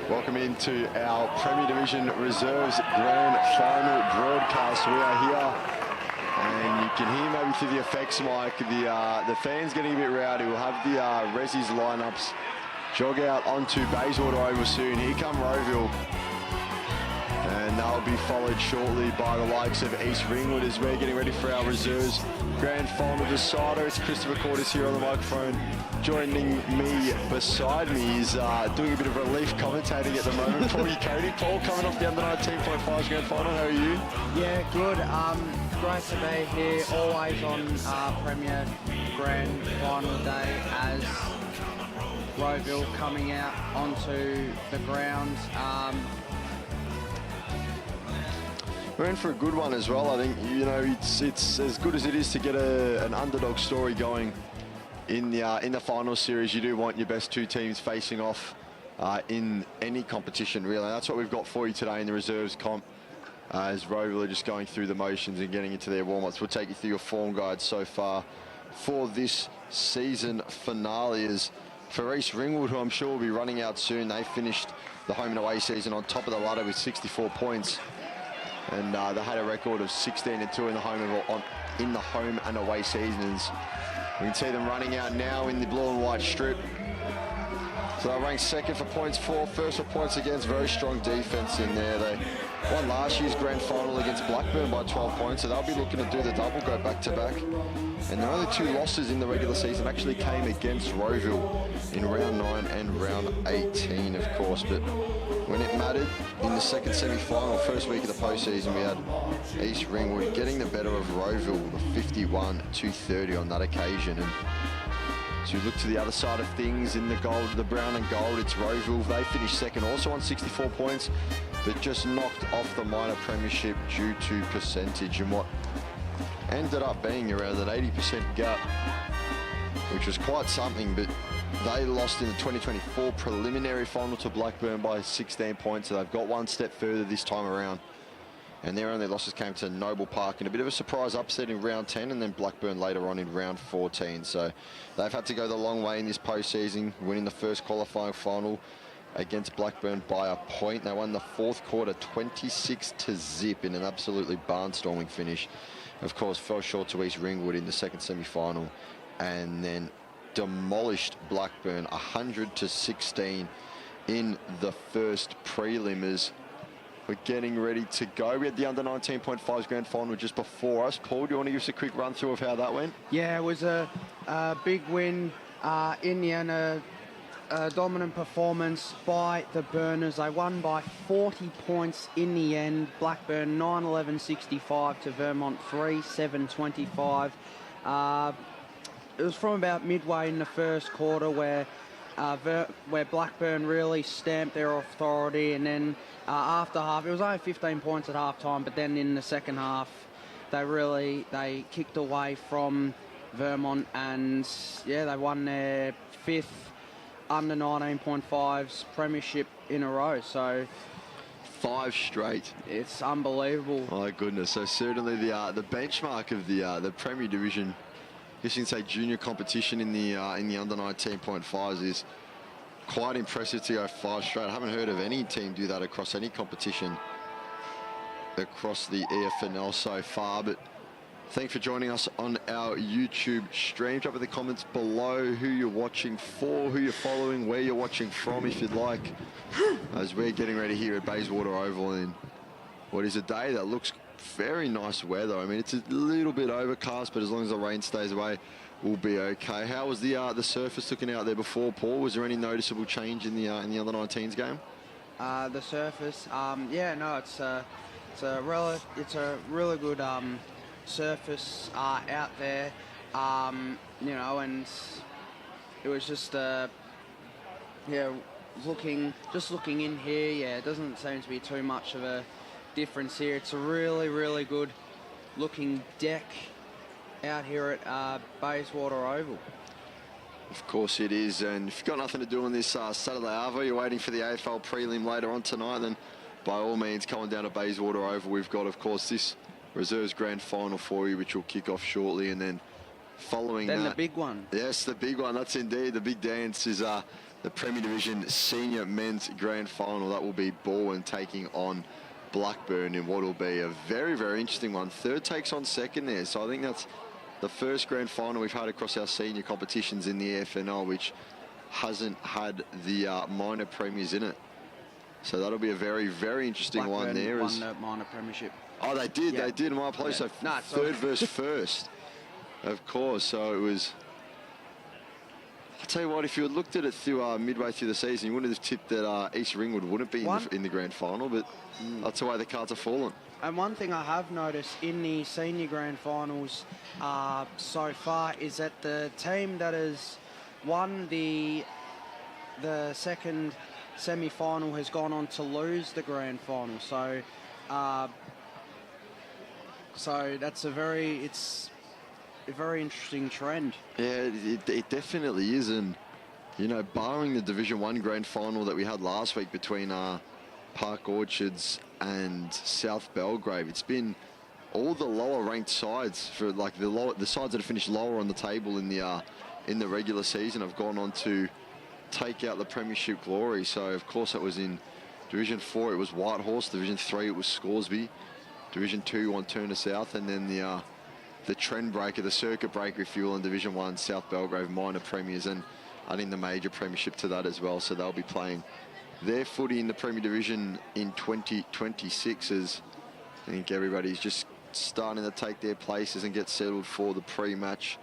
Welcome into our Premier Division Reserves Grand Final broadcast. We are here, and you can hear maybe through the effects mic, the fans getting a bit rowdy. We'll have the Resi's lineups jog out onto Bayswater Oval soon. Here come Rowville, and they'll be followed shortly by the likes of East Ringwood as we're getting ready for our Reserves Grand Final decider. It's Christopher Cordes here on the microphone. Joining me beside me is doing a bit of relief commentating at the moment, Paul Cody. Paul, coming off the under 19.5 Grand Final, how are you? Yeah, good. Great to be here, always on Premier Grand Final day as Rowville coming out onto the grounds. We're in for a good one as well. I think, you know, it's as good as it is to get an underdog story going in the final series. You do want your best two teams facing off in any competition, really. That's what we've got for you today in the reserves comp, as Rowville are just going through the motions and getting into their warm-ups. We'll take you through your form guide so far for this season finale. Is for East Ringwood, who I'm sure will be running out soon. They finished the home and away season on top of the ladder with 64 points. And they had a record of 16-2 in the home and away seasons. We can see them running out now in the blue and white strip. So they're ranked second for points for, first for points against. Very strong defense in there. They won last year's grand final against Blackburn by 12 points, so they'll be looking to do the double, go back to back. And their only two losses in the regular season actually came against Rowville in round 9 and round 18, of course. But when it mattered in the second semi-final, first week of the postseason, we had East Ringwood getting the better of Rowville, 51-30 on that occasion. And so you look to the other side of things in the gold, the brown and gold, it's Rowville. They finished second, also on 64 points, but just knocked off the minor premiership due to percentage and what ended up being around an 80% gap, which was quite something. But they lost in the 2024 preliminary final to Blackburn by 16 points, so they've got one step further this time around. And their only losses came to Noble Park in a bit of a surprise upset in round 10, and then Blackburn later on in round 14. So they've had to go the long way in this postseason, winning the first qualifying final against Blackburn by a point. They won the fourth quarter 26-0 in an absolutely barnstorming finish. Of course, fell short to East Ringwood in the second semi-final, and then demolished Blackburn 100-16 in the first prelim. We're getting ready to go. We had the under 19.5 grand final just before us. Paul, do you want to give us a quick run through of how that went? Yeah, it was a big win in the end, a dominant performance by the Burners. They won by 40 points in the end. Blackburn 9-11-65 to Vermont 3-7-25. It was from about midway in the first quarter where Blackburn really stamped their authority, and then after half, it was only 15 points at half time, but then in the second half they kicked away from Vermont, and yeah, they won their fifth under 19.5s premiership in a row. So 5 straight. It's unbelievable. My goodness. So certainly the benchmark of the Premier Division, I guess you can say junior competition in the under 19.5s, is quite impressive to go 5 straight. I haven't heard of any team do that across any competition across the EFNL so far. But thanks for joining us on our YouTube stream. Drop in the comments below who you're watching for, who you're following, where you're watching from, if you'd like, as we're getting ready here at Bayswater Oval in what is a day that looks very nice weather. I mean, it's a little bit overcast, but as long as the rain stays away, we'll be okay. How was the surface looking out there before, Paul? Was there any noticeable change in the under 19s game? The surface, yeah, no, it's a really good surface out there, you know, and it was just yeah, looking in here, yeah, it doesn't seem to be too much of a difference here. It's a really good looking deck out here at Bayswater Oval. Of course it is, and if you've got nothing to do on this Saturday Arvo, you're waiting for the AFL prelim later on tonight, then by all means come on down to Bayswater Oval. We've got, of course, this Reserves Grand Final for you, which will kick off shortly, and then following then that, the big one. Yes, the big one. That's indeed the big dance. Is the Premier Division Senior Men's Grand Final. That will be Bowen taking on Blackburn in what will be a very, very interesting one. Third takes on second there. So I think that's the first Grand Final we've had across our senior competitions in the EFNL, which hasn't had the minor premiers in it. So that'll be a very, very interesting Blackburn one there. won the minor premiership. Oh, they did. Yeah. They did. My place. Yeah. So No, it's third all- versus first, of course. So it was. I'll tell you what. If you had looked at it through midway through the season, you wouldn't have tipped that East Ringwood wouldn't be in the grand final. But that's the way the cards are falling. And one thing I have noticed in the senior grand finals so far is that the team that has won the second semi-final has gone on to lose the grand final. So so that's a very interesting trend. Yeah, it definitely is. And, you know, barring the Division 1 grand final that we had last week between Park Orchards and South Belgrave, it's been all the lower ranked sides for like the sides that have finished lower on the table in the regular season have gone on to take out the premiership glory. So of course it was in Division 4 it was Whitehorse, Division 3 it was Scoresby, Division 2 on Turner South, and then the trend breaker, the circuit breaker if you will, in Division 1 South Belgrave minor premiers, and adding the major premiership to that as well. So they'll be playing their footy in the Premier Division in 2026, as I think everybody's just starting to take their places and get settled for the pre-match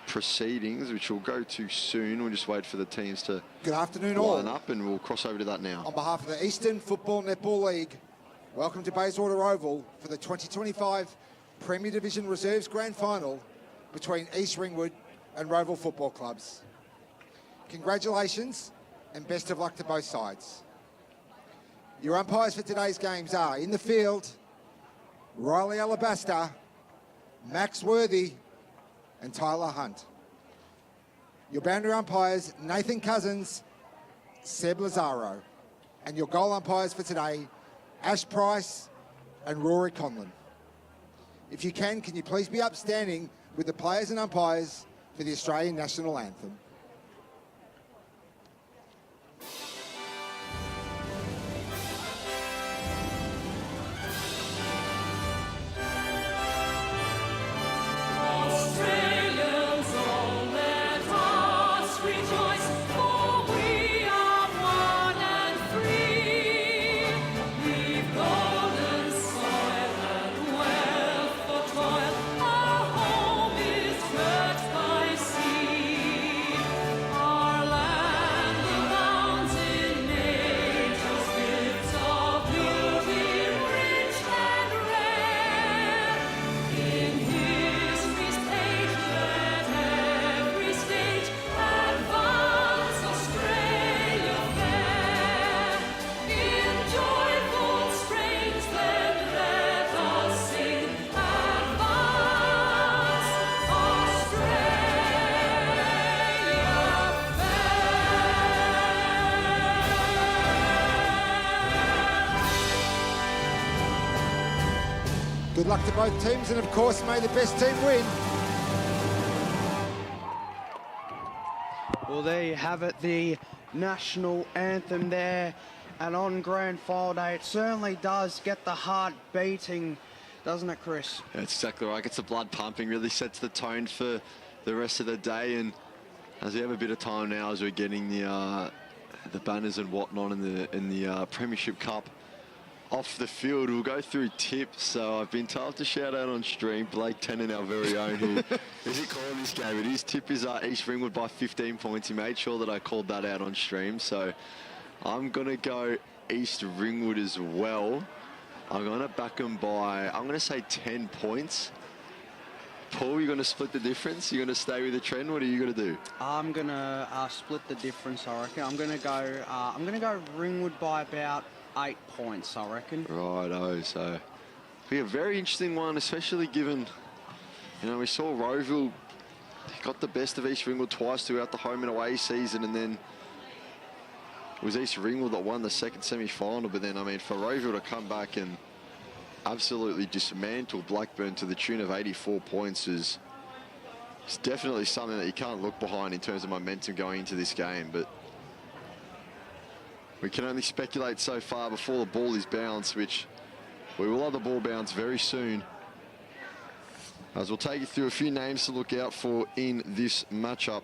proceedings, which we'll go to soon. We'll just wait for the teams to Good afternoon all. line up, and we'll cross over to that now. On behalf of the Eastern Football Netball League, welcome to Bayswater Rowville for the 2025 Premier Division Reserves Grand Final between East Ringwood and Rowville Football Clubs. Congratulations and best of luck to both sides. Your umpires for today's games are, in the field, Riley Alabaster, Max Worthy and Tyler Hunt. Your boundary umpires, Nathan Cousins, Seb Lazaro. And your goal umpires for today, Ash Price and Rory Conlon. If you can you please be upstanding with the players and umpires for the Australian National Anthem. Good luck to both teams, and of course, may the best team win. Well, there you have it, the national anthem there. And on grand final day, it certainly does get the heart beating, doesn't it, Chris? That's exactly right. Gets the blood pumping, really sets the tone for the rest of the day. And as we have a bit of time now, as we're getting the banners and whatnot in the Premiership Cup off the field, we'll go through tips. So I've been told to shout out on stream Blake Tennant, our very own, who is he calling this game? It is tip is East Ringwood by 15 points. He made sure that I called that out on stream. So I'm gonna go East Ringwood as well. I'm gonna back them by, I'm gonna say 10 points. Paul, you're gonna split the difference? You're gonna stay with the trend? What are you gonna do? I'm gonna split the difference, I reckon. I'm gonna go Ringwood by about 8 points, I reckon. Righto, so it'll be a very interesting one, especially given, you know, we saw Rowville got the best of East Ringwood twice throughout the home and away season, and then it was East Ringwood that won the second semi-final. But then, I mean, for Rowville to come back and absolutely dismantle Blackburn to the tune of 84 points is definitely something that you can't look behind in terms of momentum going into this game. But We can only speculate so far before the ball is bounced, which we will have the ball bounce very soon. As we'll take you through a few names to look out for in this matchup.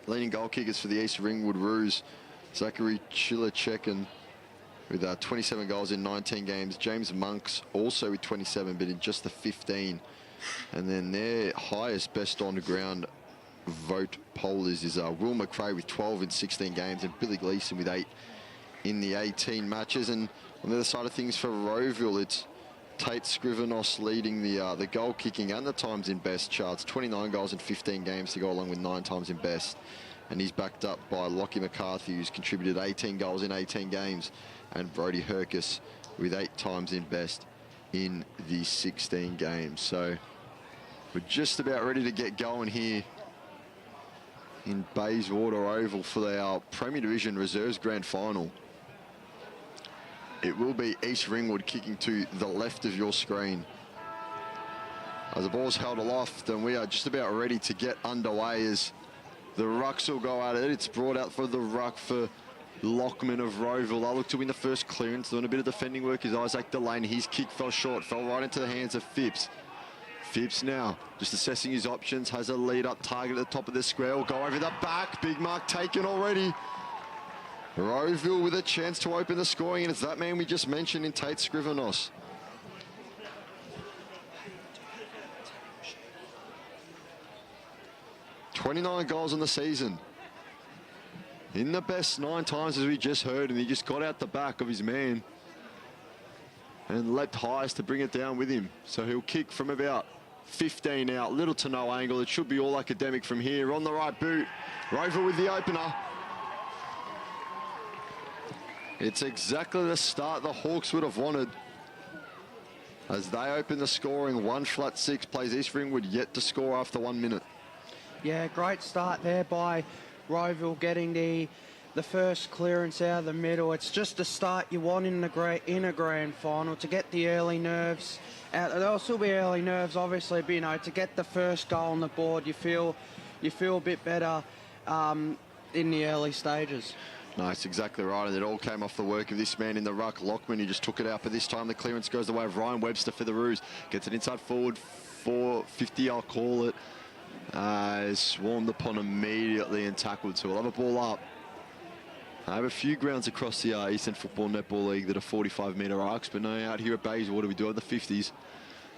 Leading goal kickers for the East Ringwood Roos, Zachary Chilachek with 27 goals in 19 games. James Monks also with 27, but in just the 15. And then their highest best on the ground vote pollers is Will McRae with 12 in 16 games, and Billy Gleeson with 8 in the 18 matches. And on the other side of things for Rowville, it's Tate Scrivenos leading the goal kicking and the times in best charts. 29 goals in 15 games to go along with 9 times in best. And he's backed up by Lockie McCarthy, who's contributed 18 goals in 18 games, and Brody Herkus with 8 times in best in the 16 games. So we're just about ready to get going here in Bayswater Oval for our Premier Division Reserves Grand Final. It will be East Ringwood kicking to the left of your screen. As the ball's held aloft, and we are just about ready to get underway as the rucks will go at it. It's brought out for the ruck for Lockman of Rowville. They'll look to win the first clearance. Doing a bit of defending work is Isaac Delaney. His kick fell short, fell right into the hands of Phipps. Phipps now just assessing his options, has a lead up target at the top of the square. Will go over the back. Big mark taken already. Rowville with a chance to open the scoring, and it's that man we just mentioned in Tate Scrivenos. "29 goals on the season. In the best 9 times, as we just heard, and he just got out the back of his man and leapt highest to bring it down with him. So he'll kick from about 15 out, little to no angle. It should be all academic from here. On the right boot, Rowville with the opener. It's exactly the start the Hawks would have wanted. As they open the scoring, 1-6 plays East Ringwood yet to score after 1 minute. Yeah, great start there by Rowville, getting the first clearance out of the middle. It's just the start you want in a grand final, to get the early nerves out. There'll still be early nerves, obviously, but you know, to get the first goal on the board, you feel a bit better in the early stages. No, that's exactly right, and it all came off the work of this man in the ruck, Lockman. He just took it out, but this time the clearance goes the way of Ryan Webster for the Roos. Gets it inside forward, 450, I'll call it. Swarmed upon immediately and tackled, so we'll have a ball up. I have a few grounds across the Eastern Football Netball League that are 45-metre arcs, but no, out here at Bayswater we do have the 50s.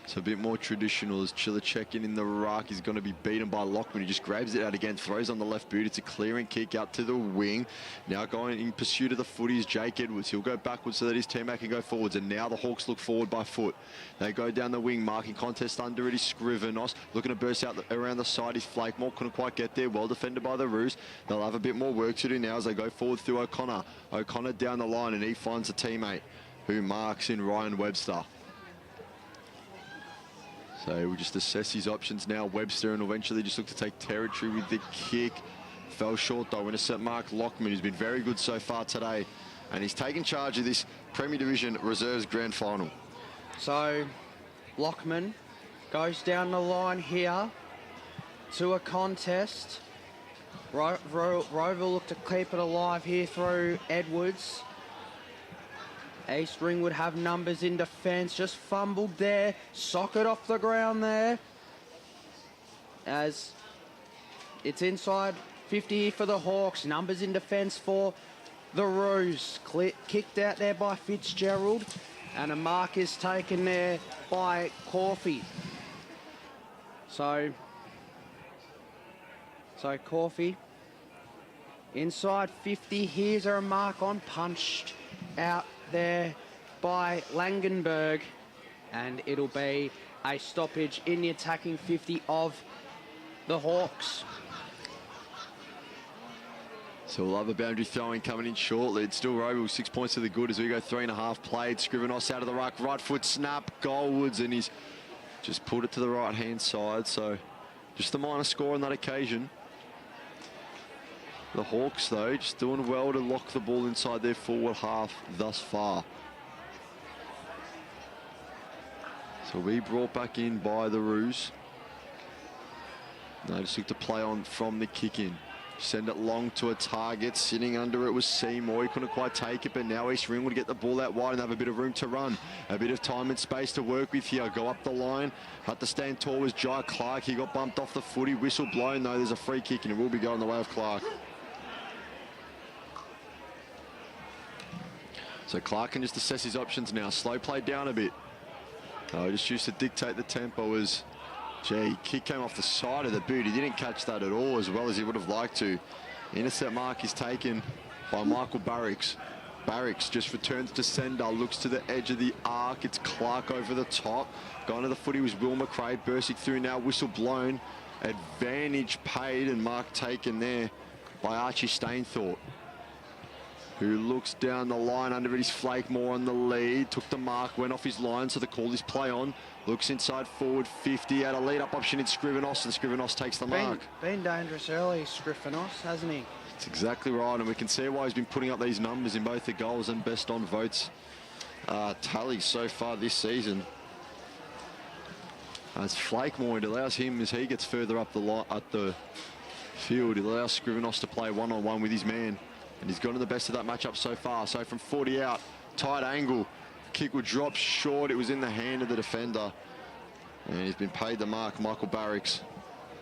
So a bit more traditional as Chilachek in the ruck. He's going to be beaten by Lockman. He just grabs it out again, throws on the left boot. It's a clearing kick out to the wing. Now going in pursuit of the footy is Jake Edwards. He'll go backwards so that his teammate can go forwards. And now the Hawks look forward by foot. They go down the wing, marking contest under it is Scrivenos. Looking to burst out around the side is Flakemore. Couldn't quite get there. Well defended by the Roos. They'll have a bit more work to do now as they go forward through O'Connor. O'Connor down the line, and he finds a teammate who marks in Ryan Webster. So we'll just assess his options now. Webster, and eventually just look to take territory with the kick. Fell short though. Intercept mark Lockman, who's been very good so far today. And he's taken charge of this Premier Division Reserves Grand Final. So Lockman goes down the line here to a contest. Rowville look to keep it alive here through Edwards. East Ringwood have numbers in defence, just fumbled there, socket off the ground there. As it's inside 50 for the Hawks, numbers in defence for the Roos. Kicked out there by Fitzgerald, and a mark is taken there by Corfey. So Corfey, inside 50, here's a mark on, punched out there by Langenberg, and it'll be a stoppage in the attacking 50 of the Hawks. So we'll have a boundary throwing coming in shortly. It's still Rowville, 6 points to the good as we go 3.5 played. Scrivenos out of the ruck, right foot snap, Goldwoods, and he's just pulled it to the right hand side. So just a minor score on that occasion. The Hawks, though, just doing well to lock the ball inside their forward half thus far. So we brought back in by the Roos. They just look to play on from the kick in. Send it long to a target. Sitting under it was Seymour. He couldn't quite take it, but now East Ringwood get the ball out wide and have a bit of room to run. A bit of time and space to work with here. Go up the line. Had to stand tall was Jai Clark. He got bumped off the footy. Whistle blown, though. There's a free kick, and it will be going the way of Clark. So Clark can just assess his options now. Slow play down a bit. Just used to dictate the tempo as... Gee, kick came off the side of the boot. He didn't catch that at all as well as he would have liked to. Intercept mark is taken by Michael Barracks. Barracks just returns to sender, looks to the edge of the arc. It's Clark over the top. Going to the footy was Will McRae, bursting through now, whistle blown. Advantage paid and mark taken there by Archie Stainthorpe, who looks down the line. Under it is Flakemore on the lead. Took the mark, went off his line, so the call is play on. Looks inside forward 50. Had a lead-up option in Scrivenos, and Scrivenos takes the mark. Been dangerous early, Scrivenos, hasn't he? That's exactly right, and we can see why he's been putting up these numbers in both the goals and best on votes tallies so far this season. As Flakemore, it allows him, as he gets further up the field, it allows Scrivenos to play one-on-one with his man. And he's gone to the best of that matchup so far. So from 40 out, tight angle. Kick will drop short. It was in the hand of the defender. And he's been paid the mark. Michael Barracks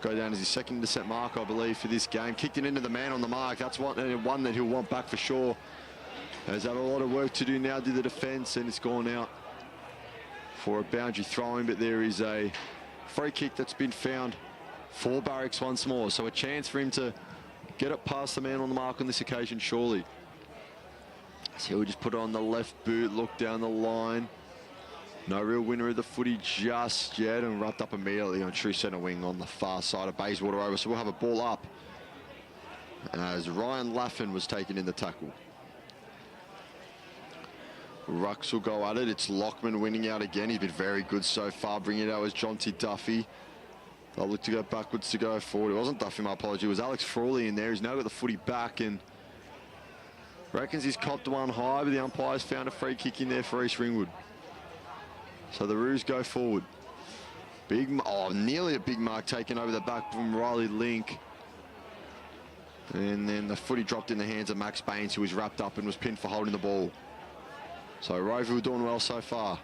go down as his second intercept mark, I believe, for this game. Kicked it into the man on the mark. That's one that he'll want back for sure. Has had a lot of work to do now, did the defence, and it's gone out for a boundary throwing. But there is a free kick that's been found for Barracks once more. So a chance for him to get it past the man on the mark on this occasion, surely. So he'll just put it on the left boot, look down the line. No real winner of the footy just yet, and wrapped up immediately on true centre wing on the far side of Bayswater over. So we'll have a ball up as Ryan Laffin was taken in the tackle. Rucks will go at it. It's Lockman winning out again. He's been very good so far. Bringing it out was Jonty Duffy. They'll look to go backwards to go forward. It wasn't Duffy, my apology. It was Alex Frawley in there. He's now got the footy back and reckons he's copped one high, but the umpires found a free kick in there for East Ringwood. So the Roos go forward. Nearly a big mark taken over the back from Riley Link. And then the footy dropped in the hands of Max Baines, who was wrapped up and was pinned for holding the ball. So Rowville doing well so far.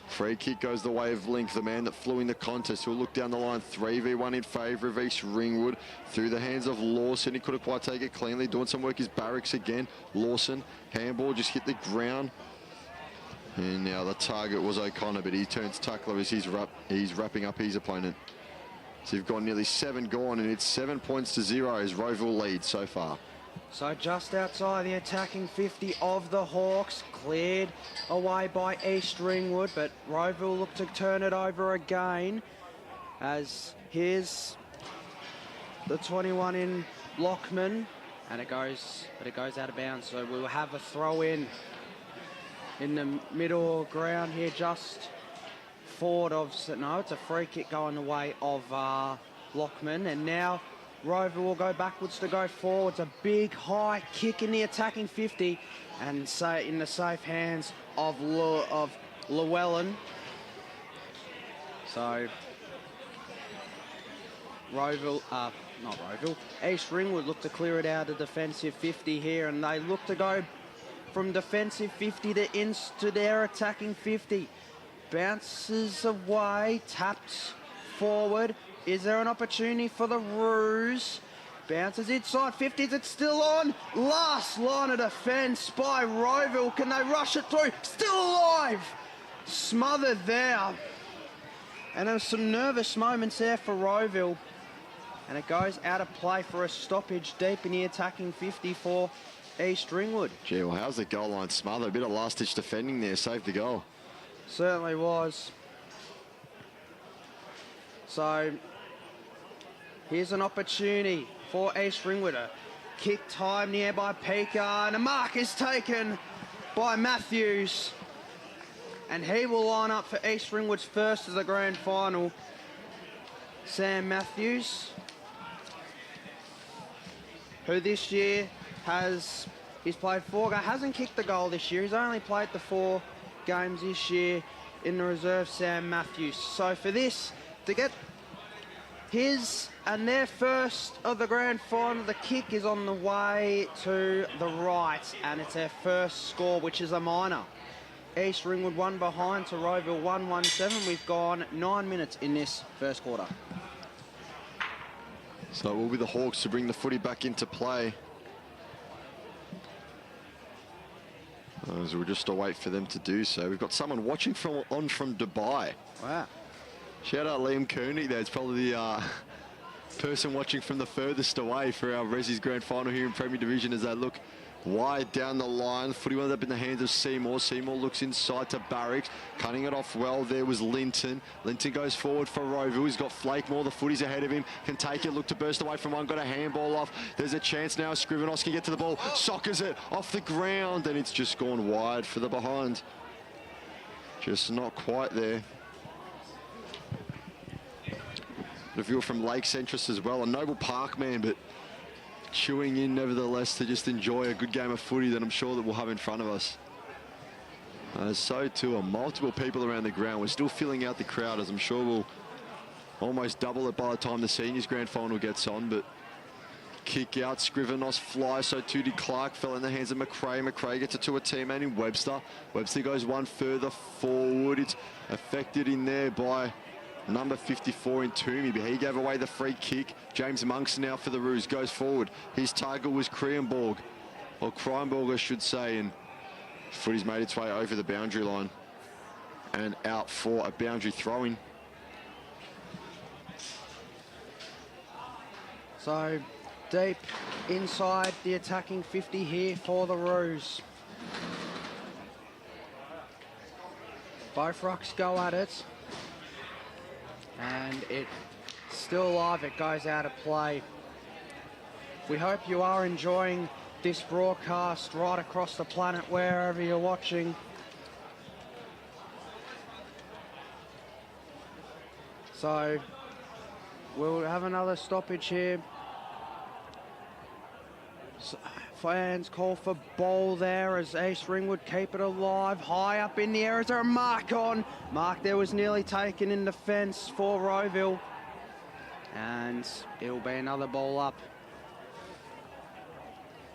Free kick goes the way of Link, the man that flew in the contest. He'll look down the line, 3v1 in favour of East Ringwood. Through the hands of Lawson. He couldn't quite take it cleanly. Doing some work is Barracks again. Lawson, handball just hit the ground. And now the target was O'Connor, but he turns tackler as he's wrapping up his opponent. So you've gone nearly 7 gone, and it's 7 points to 0 as Rowville leads so far. So just outside the attacking 50 of the Hawks, cleared away by East Ringwood, but Rowville look to turn it over again. As here's the 21 in Lockman, and it goes out of bounds. So we'll have a throw in the middle ground here, just forward of, no, it's a free kick going the way of Lockman, and now Rowville will go backwards to go forwards. A big high kick in the attacking 50, and say in the safe hands of Llewellyn. So East Ringwood look to clear it out of defensive 50 here, and they look to go from defensive 50 to into their attacking 50. Bounces away, taps forward. Is there an opportunity for the Roos? Bounces inside 50s, it's still on. Last line of defence by Rowville. Can they rush it through? Still alive! Smothered there. And there was some nervous moments there for Rowville. And it goes out of play for a stoppage deep in the attacking 50 for East Ringwood. Gee, well, how's the goal line smothered? A bit of last-ditch defending there, saved the goal. Certainly was. So here's an opportunity for East Ringwood. A kick time near by Pika, and a mark is taken by Matthews. And he will line up for East Ringwood's first of the grand final. Sam Matthews, who this year he's played 4 games, hasn't kicked the goal this year. He's only played the 4 games this year in the reserve, Sam Matthews. So for this, to get And their first of the grand final. The kick is on the way to the right, and it's their first score, which is a minor. East Ringwood 1 behind to Rowville 1-1-7. We've gone 9 minutes in this first quarter. So it will be the Hawks to bring the footy back into play. As we'll just await for them to do so. We've got someone watching from Dubai. Wow. Shout out Liam Koenig there. It's probably the person watching from the furthest away for our Resi's grand final here in Premier Division as they look wide down the line. Footy wound up in the hands of Seymour. Seymour looks inside to Barracks. Cutting it off well there was Linton. Linton goes forward for Rowville. He's got Flakemore. The footy's ahead of him. Can take it. Look to burst away from one. Got a handball off. There's a chance now. Scrivenos can get to the ball. Soccers it off the ground. And it's just gone wide for the behind. Just not quite there. The view from Lake Centris as well. A Noble Park man, but chewing in nevertheless to just enjoy a good game of footy that I'm sure that we'll have in front of us. So too are multiple people around the ground. We're still filling out the crowd, as I'm sure we'll almost double it by the time the seniors grand final gets on. But kick out, Scrivenos flies, so too did Clark. Fell in the hands of McRae. McRae gets it to a teammate in Webster. Webster goes one further forward. It's affected in there by number 54 in Toomey, but he gave away the free kick. James Monks now for the Roos, goes forward. His target was Krienborg, or Krienborg I should say, and footy's made its way over the boundary line and out for a boundary throw-in. So deep inside the attacking 50 here for the Roos. Both rucks go at it. And it's still alive. It goes out of play. We hope you are enjoying this broadcast right across the planet, wherever you're watching. So we'll have another stoppage here. So, fans call for ball there as East Ringwood keep it alive. High up in the air. Is there a mark on? Mark there was nearly taken in defence for Rowville. And it'll be another ball up.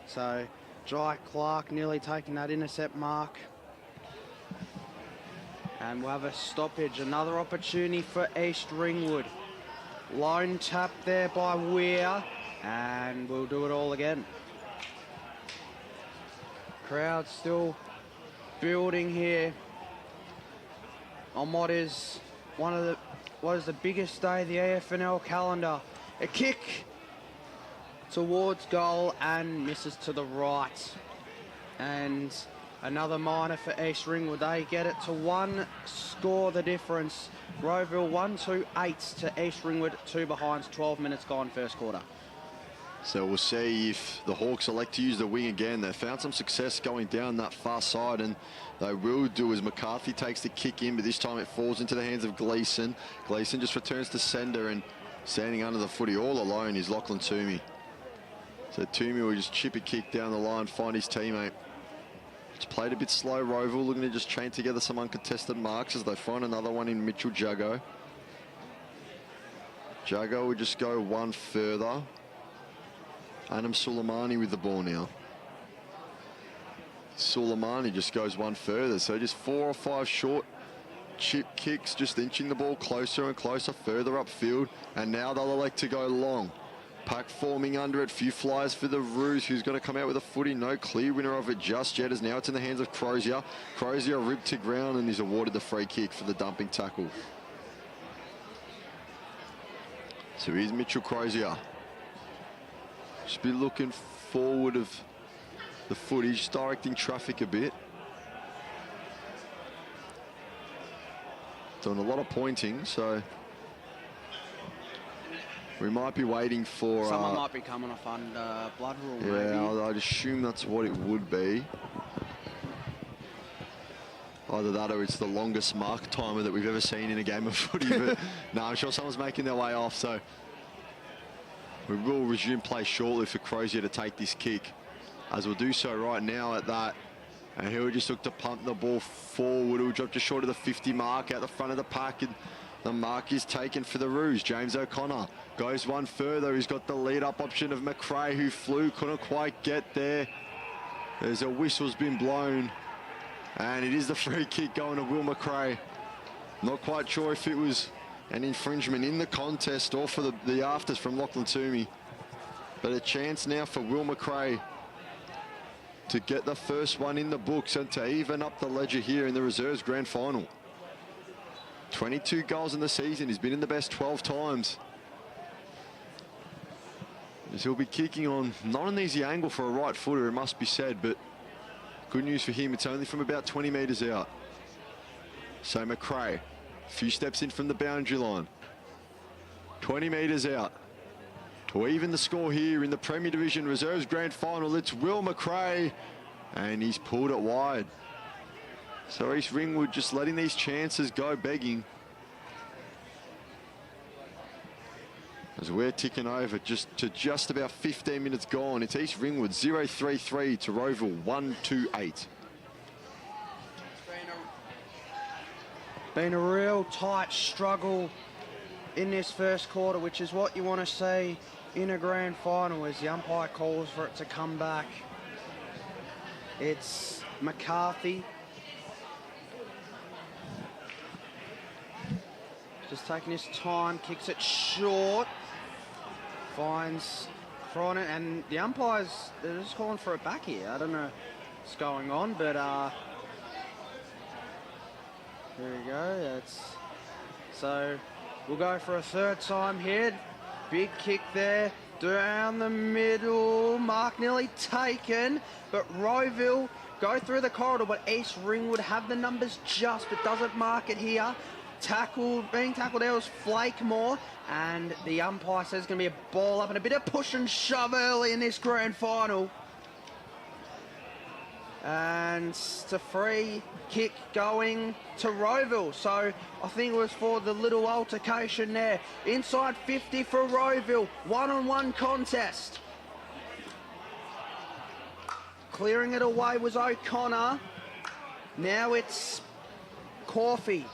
So Jai Clark nearly taking that intercept mark. And we'll have a stoppage. Another opportunity for East Ringwood. Lone tap there by Weir. And we'll do it all again. Crowd still building here on what is the biggest day of the EFNL calendar. A kick towards goal and misses to the right. And another minor for East Ringwood. They get it to one score the difference. Rowville 1-2-8 to East Ringwood 2 behinds. 12 minutes gone first quarter. So we'll see if the Hawks elect to use the wing again. They found some success going down that far side, and they will do as McCarthy takes the kick in, but this time it falls into the hands of Gleeson. Gleeson just returns to sender, and standing under the footy all alone is Lachlan Toomey. So Toomey will just chip a kick down the line, find his teammate. It's played a bit slow. Rowville looking to just chain together some uncontested marks as they find another one in Mitchell Jago. Jago will just go one further. Anam Suleimani with the ball now. Suleimani just goes one further. So just 4 or 5 short chip kicks, just inching the ball closer and closer, further upfield. And now they'll elect to go long. Pack forming under it. Few flyers for the Roos, who's going to come out with a footy. No clear winner of it just yet, as now it's in the hands of Crozier. Crozier ripped to ground and is awarded the free kick for the dumping tackle. So here's Mitchell Crozier. Just be looking forward of the footage, directing traffic a bit. Doing a lot of pointing, so we might be waiting for... Someone might be coming off under blood rule, yeah, maybe. I'd assume that's what it would be. Either that or it's the longest mark timer that we've ever seen in a game of footy. But no, I'm sure someone's making their way off, so we will resume play shortly for Crozier to take this kick, as we'll do so right now at that. And he'll just look to punt the ball forward. He'll drop just short of the 50 mark out the front of the pack. And The mark is taken for the Roos. James O'Connor goes one further. He's got the lead-up option of McRae, who flew, couldn't quite get there. There's a whistle's been blown, and it is the free kick going to Will McRae. Not quite sure if it was an infringement in the contest or for the afters from Lachlan Toomey. But a chance now for Will McRae to get the first one in the books and to even up the ledger here in the Reserves Grand Final. 22 goals in the season. He's been in the best 12 times. As he'll be kicking on not an easy angle for a right footer, it must be said, but good news for him, it's only from about 20 metres out. So McRae, a few steps in from the boundary line. 20 metres out. To even the score here in the Premier Division Reserves Grand Final, it's Will McRae, and he's pulled it wide. So East Ringwood just letting these chances go begging. As we're ticking over just about 15 minutes gone. It's East Ringwood 0-3-3 to Rowville 1-2-8. Been a real tight struggle in this first quarter, which is what you want to see in a grand final as the umpire calls for it to come back. It's McCarthy. Just taking his time, kicks it short, finds Cronin, and the umpires, they're just calling for it back here. I don't know what's going on, but there we go. So we'll go for a third time here. Big kick there, down the middle, mark nearly taken, but Rowville go through the corridor, but East Ringwood have the numbers just, but doesn't mark it here. Being tackled there was Flakemore, and the umpire says it's going to be a ball up and a bit of push and shove early in this grand final. And it's a free kick going to Rowville. So I think it was for the little altercation there. Inside 50 for Rowville, one-on-one contest. Clearing it away was O'Connor. Now it's Corfey.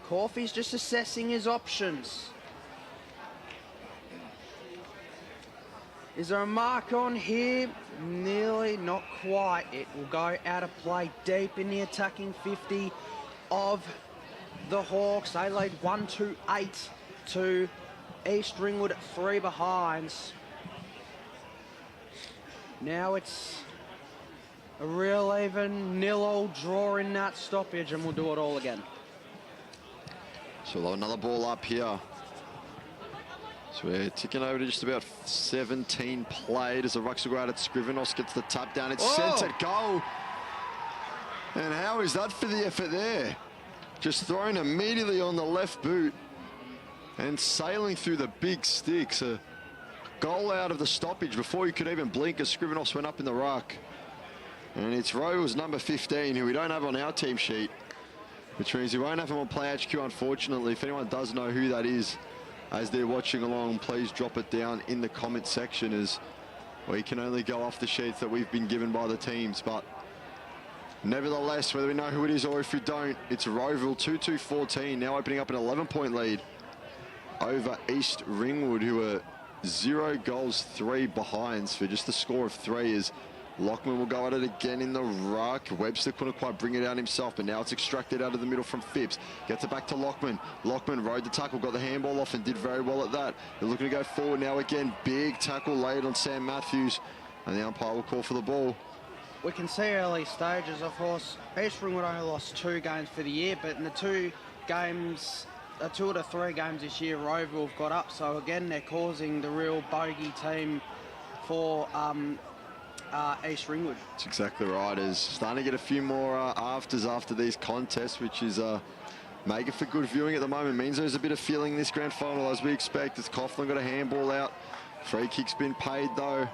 Corfey's just assessing his options. Is there a mark on here? Nearly, not quite. It will go out of play deep in the attacking 50 of the Hawks. They lead 1-2-8 to East Ringwood at 3 behinds. Now it's a real even nil-all draw in that stoppage, and we'll do it all again. So another ball up here. So we're ticking over to just about 17 played as the Rucks will go out at Scrivenos, gets the tap down, it's centred goal. And how is that for the effort there? Just thrown immediately on the left boot and sailing through the big sticks. A goal out of the stoppage before you could even blink as Scrivenos went up in the ruck. And it's Rowville's number 15, who we don't have on our team sheet, which means we won't have him on Play HQ, unfortunately. If anyone does know who that is as they're watching along, please drop it down in the comment section, as we can only go off the sheets that we've been given by the teams. But nevertheless, whether we know who it is or if we don't, it's Rowville 2-2-14, now opening up an 11-point lead over East Ringwood, who are 0 goals, 3 behinds for just the score of 3 as Lockman will go at it again in the ruck. Webster couldn't quite bring it out himself, but now it's extracted out of the middle from Phipps. Gets it back to Lockman. Lockman rode the tackle, got the handball off and did very well at that. They're looking to go forward now again. Big tackle laid on Sam Matthews, and the umpire will call for the ball. We can see early stages, of course. East Ringwood only lost 2 games for the year, but in the 2 of the 3 games this year, Rowville have got up. So again, they're causing the real bogey team for East Ringwood. That's exactly right. Is starting to get a few more afters after these contests, which is making for good viewing at the moment. Means there's a bit of feeling in this grand final, as we expect. As Coughlin got a handball out. Free kick's been paid though.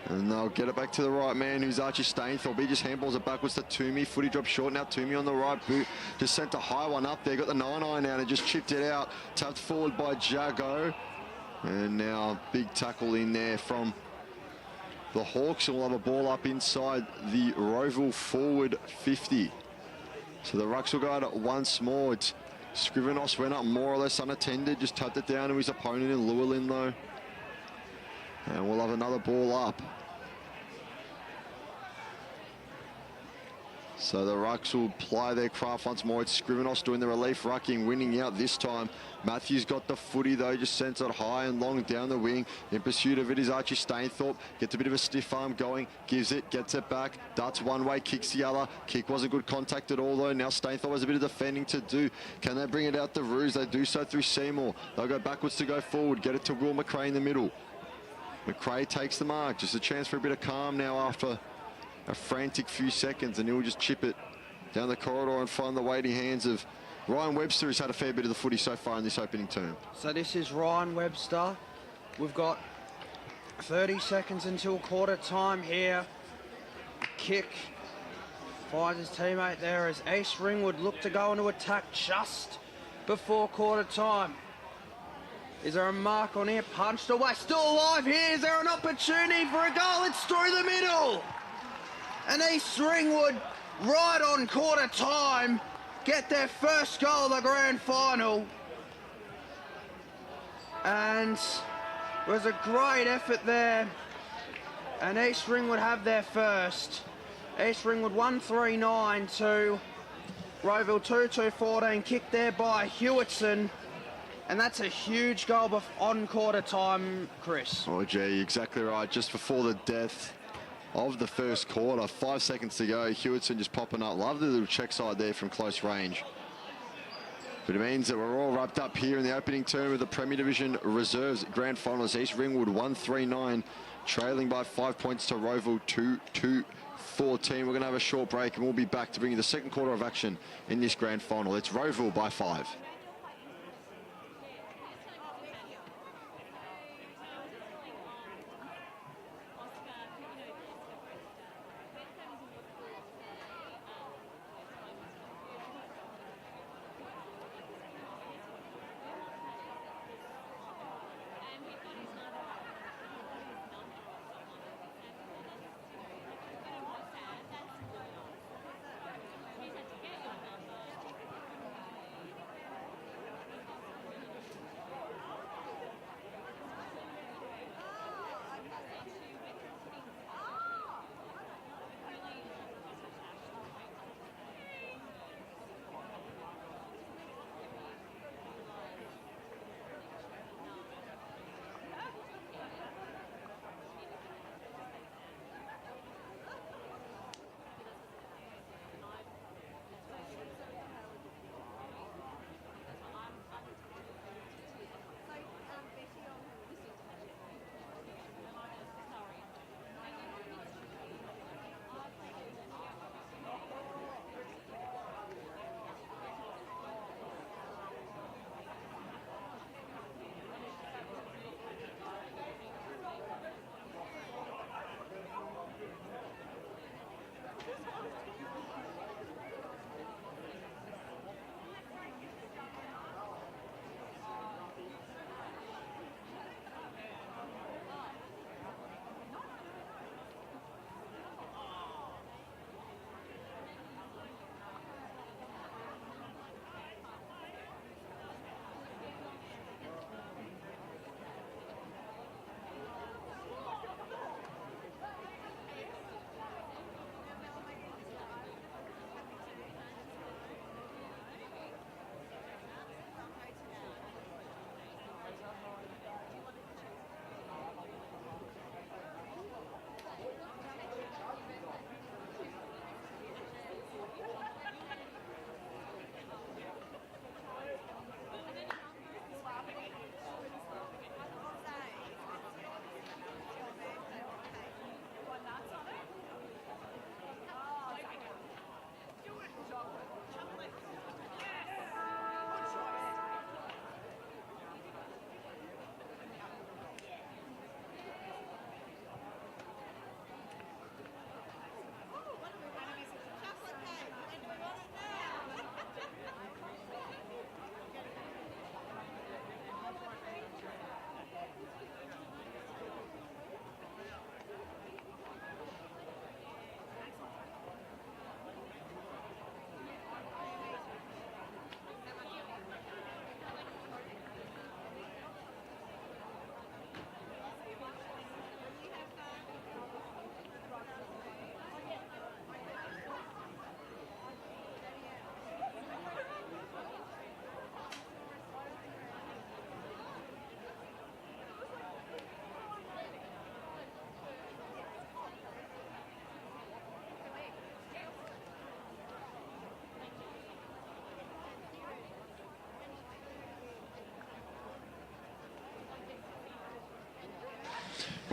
And they'll get it back to the right man, who's Archie Stainthorpe. He just handballs it backwards to Toomey. Footy drops short now. Toomey on the right boot. Just sent a high one up there. Got the 9-iron out and just chipped it out. Tapped forward by Jago. And now big tackle in there from the Hawks, will have a ball up inside the Rowville forward 50. So the Rucks will go at it once more. It's Scrivenos went up more or less unattended, just tapped it down to his opponent in Llewellyn though. And we'll have another ball up. So the rucks will ply their craft once more. It's Scrivenos doing the relief rucking, winning out this time. Matthews got the footy though, just sends it high and long down the wing. In pursuit of it is Archie Stainthorpe. Gets a bit of a stiff arm going, gives it, gets it back. Darts one way, kicks the other. Kick wasn't good contact at all though. Now Stainthorpe has a bit of defending to do. Can they bring it out the Roos? They do so through Seymour. They'll go backwards to go forward. Get it to Will McRae in the middle. McRae takes the mark. Just a chance for a bit of calm now after a frantic few seconds, and he'll just chip it down the corridor and find the weighty hands of Ryan Webster, who's had a fair bit of the footy so far in this opening term. So this is Ryan Webster. We've got 30 seconds until quarter time here. Kick finds his teammate there as Ace Ringwood looked to go into attack just before quarter time. Is there a mark on here? Punched away. Still alive here. Is there an opportunity for a goal? It's through the middle. And East Ringwood, right on quarter time, get their first goal of the grand final. And it was a great effort there. And East Ringwood have their first. East Ringwood 1-3-9 to Rowville 2-2-14, kicked there by Hewitson. And that's a huge goal on quarter time, Chris. Oh, gee, exactly right. Just before the death of the first quarter, 5 seconds to go. Hewitson just popping up. Lovely little check side there from close range. But it means that we're all wrapped up here in the opening term of the Premier Division Reserves Grand Finals. East Ringwood 1-3-9, trailing by 5 points to Rowville 2-2-14. We're going to have a short break and we'll be back to bring you the second quarter of action in this grand final. It's Rowville by 5.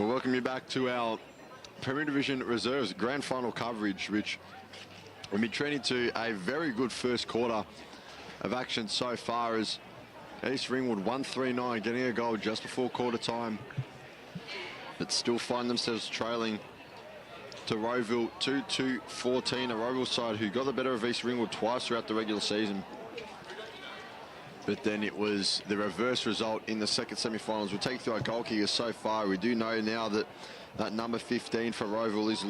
We'll welcome you back to our Premier Division Reserves Grand Final coverage, which we've been trending to a very good first quarter of action so far, as East Ringwood 1-3-9, getting a goal just before quarter time, but still find themselves trailing to Rowville 2-14, a Rowville side who got the better of East Ringwood twice throughout the regular season. But then it was the reverse result in the second semi-finals. We'll take you through our goal kickers so far. We do know now that number 15 for Rowville is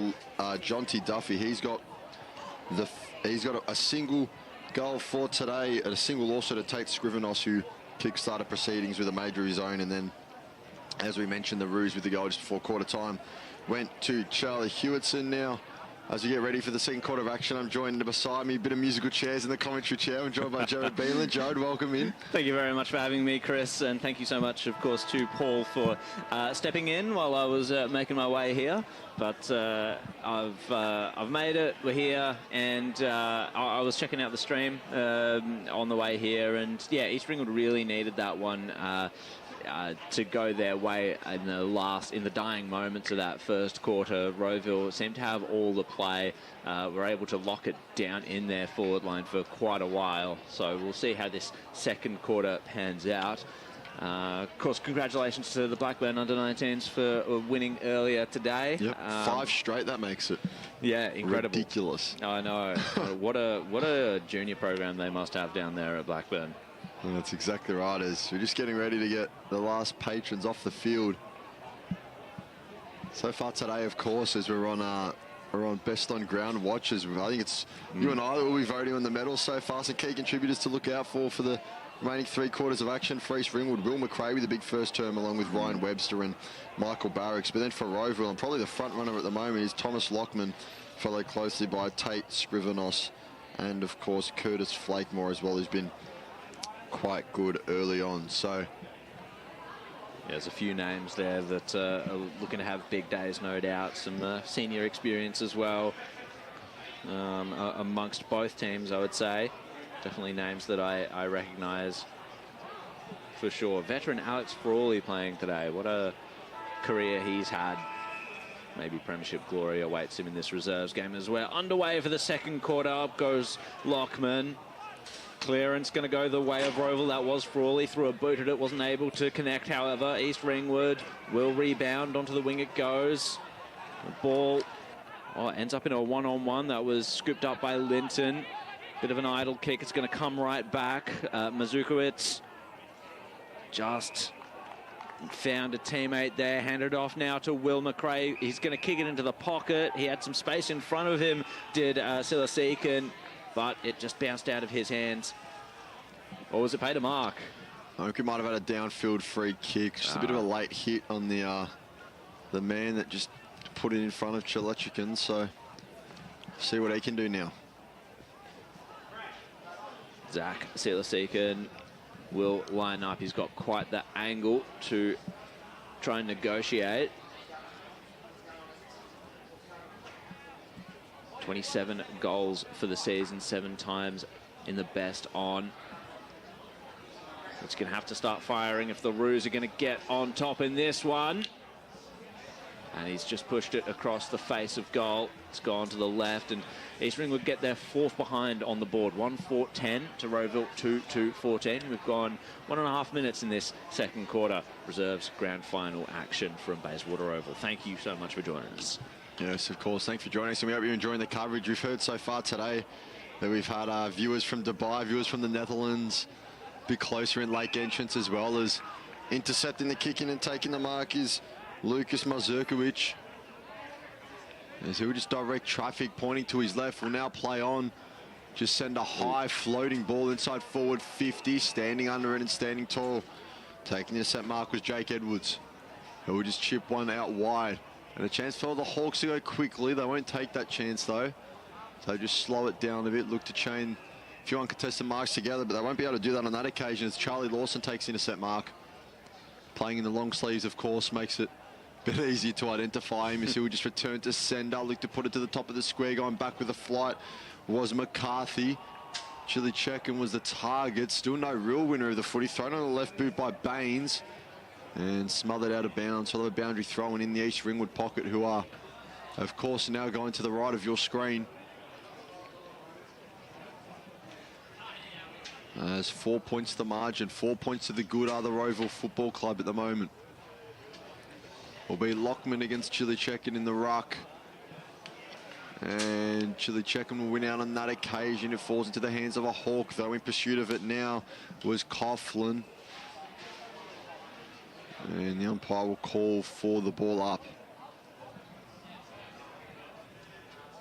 Jonty Duffy. He's got a single goal for today, and a single also to Tate Scrivenos, who kick-started proceedings with a major of his own. And then, as we mentioned, the ruse with the goal just before quarter time went to Charlie Hewitson. Now, as we get ready for the second quarter of action, I'm joined beside me, a bit of musical chairs in the commentary chair. I'm joined by Jared Beelan. Jared, welcome in. Thank you very much for having me, Chris, and thank you so much, of course, to Paul for stepping in while I was making my way here. But I've made it. We're here, and I was checking out the stream on the way here, and yeah, East Ringwood really needed that one to go their way in the dying moments of that first quarter. Rowville seemed to have all the play, were able to lock it down in their forward line for quite a while. So we'll see how this second quarter pans out. Of course, congratulations to the Blackburn under-19s for winning earlier today. Yep, 5 straight, that makes it. Yeah, incredible. Ridiculous. I know. What a junior program they must have down there at Blackburn. Well, that's exactly right, as we're just getting ready to get the last patrons off the field. So far today, of course, as we're on best on ground watches. I think it's you and I that will be voting on the medals so far. Some key contributors to look out for the remaining 3 quarters of action. For East Ringwood, Will McRae with a big first term, along with Ryan Webster and Michael Barracks. But then for Rowville, and probably the front runner at the moment, is Thomas Lockman, followed closely by Tate Scrivenos, and of course Curtis Flakemore as well, who's been quite good early on. So there's a few names there that are looking to have big days, no doubt. Some senior experience as well amongst both teams, I would say. Definitely names that I recognise for sure. Veteran Alex Frawley playing today. What a career he's had. Maybe premiership glory awaits him in this reserves game as well. Underway for the second quarter. Up goes Lockman. Clearance going to go the way of Rowville. That was Frawley. Threw a boot at it. Wasn't able to connect, however. East Ringwood will rebound. Onto the wing it goes. The ball ends up in a one-on-one. That was scooped up by Linton. Bit of an idle kick. It's going to come right back. Mazukowicz just found a teammate there. Handed off now to Will McRae. He's going to kick it into the pocket. He had some space in front of him, did Silasican, but it just bounced out of his hands. Or was it paid to Mark? I think he might have had a downfield free kick. Just a bit of a late hit on the man that just put it in front of Chelechikin. So see what he can do now. Zach Silasican will line up. He's got quite the angle to try and negotiate. 27 goals for the season, 7 times in the best on. It's going to have to start firing if the Roos are going to get on top in this one. And he's just pushed it across the face of goal. It's gone to the left, and East Ringwood get their 4th behind on the board. 1-4-10 to Rowville 2-2-14. We've gone 1.5 minutes in this second quarter. Reserves grand final action from Bayswater Oval. Thank you so much for joining us. Yes, of course. Thanks for joining us, and we hope you're enjoying the coverage. We've heard so far today that we've had viewers from Dubai, viewers from the Netherlands, a bit closer in lake entrance, as well as intercepting the kick in and taking the mark is Lucas Mazurkovic. As he will just direct traffic, pointing to his left, will now play on. Just send a high floating ball inside forward 50, standing under it and standing tall. Taking the set mark was Jake Edwards, who will just chip one out wide. And a chance for the Hawks to go quickly. They won't take that chance though. So just slow it down a bit, look to chain a few uncontested marks together, but they won't be able to do that on that occasion as Charlie Lawson takes in a set mark. Playing in the long sleeves, of course, makes it a bit easier to identify him as he will just return to sender, look to put it to the top of the square. Going back with a flight was McCarthy. Chilichekin was the target. Still no real winner of the footy. Thrown on the left boot by Baines. And smothered out of bounds. So the boundary thrown in the East Ringwood pocket, who are, of course, now going to the right of your screen. As 4 points to the margin, 4 points to the good are the Rowville Football Club at the moment. Will be Lockman against Chilichekin in the ruck. And Chilichekin will win out on that occasion. It falls into the hands of a Hawk, though. In pursuit of it now was Coughlin. And the umpire will call for the ball up.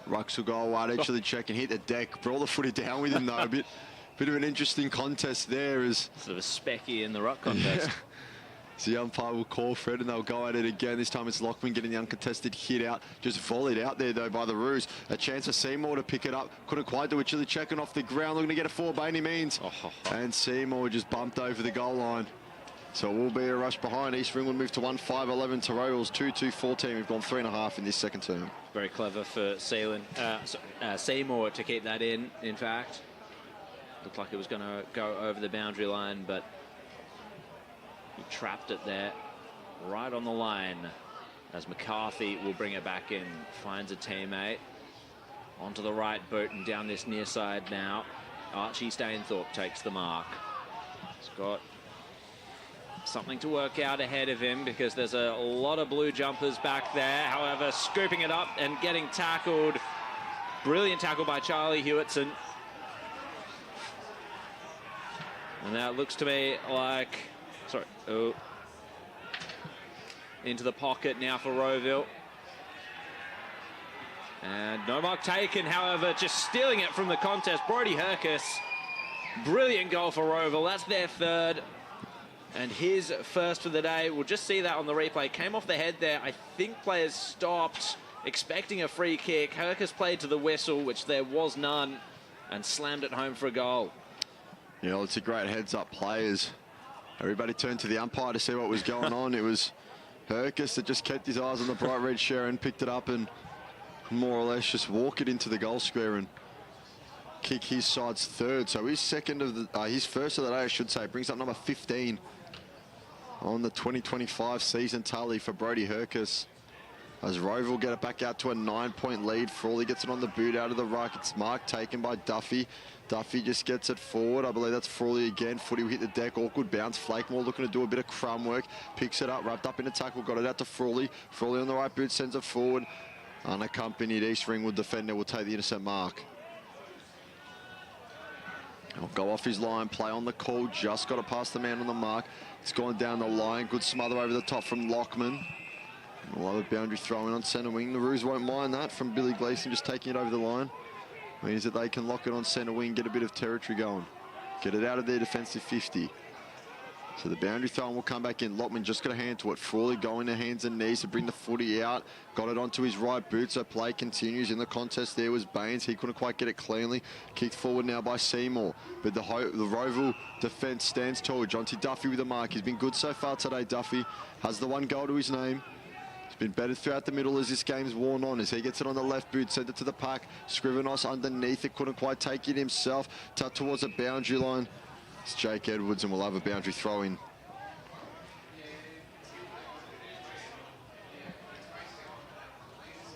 Rucks will go wide edge of the check and hit the deck. Brought the footy down with him, though. A bit of an interesting contest there. As sort of a specky in the ruck contest. Yeah. So the umpire will call for it, and they'll go at it again. This time it's Lockman getting the uncontested hit out. Just volleyed out there, though, by the Roos. A chance for Seymour to pick it up. Couldn't quite do it. Chilichekin off the ground, looking to get a four by any means. And Seymour just bumped over the goal line. So it will be a rush behind. East Ringwood moved to 1-5-11 to Rowville's 2-2-14. We've gone 3.5 in this second term. Very clever for Seymour to keep that in fact. Looked like it was going to go over the boundary line, but he trapped it there, right on the line, as McCarthy will bring it back in. Finds a teammate. Onto the right boot and down this near side now. Archie Stainthorpe takes the mark. He's got something to work out ahead of him because there's a lot of blue jumpers back there. However, scooping it up and getting tackled. Brilliant tackle by Charlie Hewitson. And that looks to me like, into the pocket now for Rowville. And no mark taken, however, just stealing it from the contest. Brodie Hercus, brilliant goal for Rowville. That's their third. And his first for the day. We'll just see that on the replay. Came off the head there. I think players stopped, expecting a free kick. Hercus played to the whistle, which there was none, and slammed it home for a goal. Yeah, well, it's a great heads-up players. Everybody turned to the umpire to see what was going on. It was Hercus that just kept his eyes on the bright red share and picked it up and more or less just walk it into the goal square and kick his side's third. So his his first of the day, I should say, brings up number 15 on the 2025 season tally for Brodie Hercus. As Rowville get it back out to a 9-point lead. Frawley gets it on the boot out of the ruck. It's mark taken by Duffy. Duffy just gets it forward. I believe that's Frawley again. Footy will hit the deck. Awkward bounce. Flakemore looking to do a bit of crumb work. Picks it up, wrapped up in a tackle. Got it out to Frawley. Frawley on the right boot sends it forward. Unaccompanied East Ringwood defender will take the intercept mark. He'll go off his line, play on the call. Just got it past the man on the mark. It's gone down the line. Good smother over the top from Lockman. A lot of boundary throwing on centre wing. The Roos won't mind that from Billy Gleeson just taking it over the line. Means that they can lock it on centre wing, get a bit of territory going. Get it out of their defensive 50. So the boundary throwing will come back in. Lockman just got a hand to it. Frawley going to hands and knees to bring the footy out. Got it onto his right boot, so play continues. In the contest there was Baines. He couldn't quite get it cleanly. Kicked forward now by Seymour. But the Rowville defence stands tall. Jonty Duffy with the mark. He's been good so far today, Duffy. Has the one goal to his name. Been better throughout the middle as this game's worn on. As he gets it on the left boot, sent it to the pack. Scrivenos underneath it, couldn't quite take it himself. Tucked towards the boundary line. It's Jake Edwards and we'll have a boundary throw in.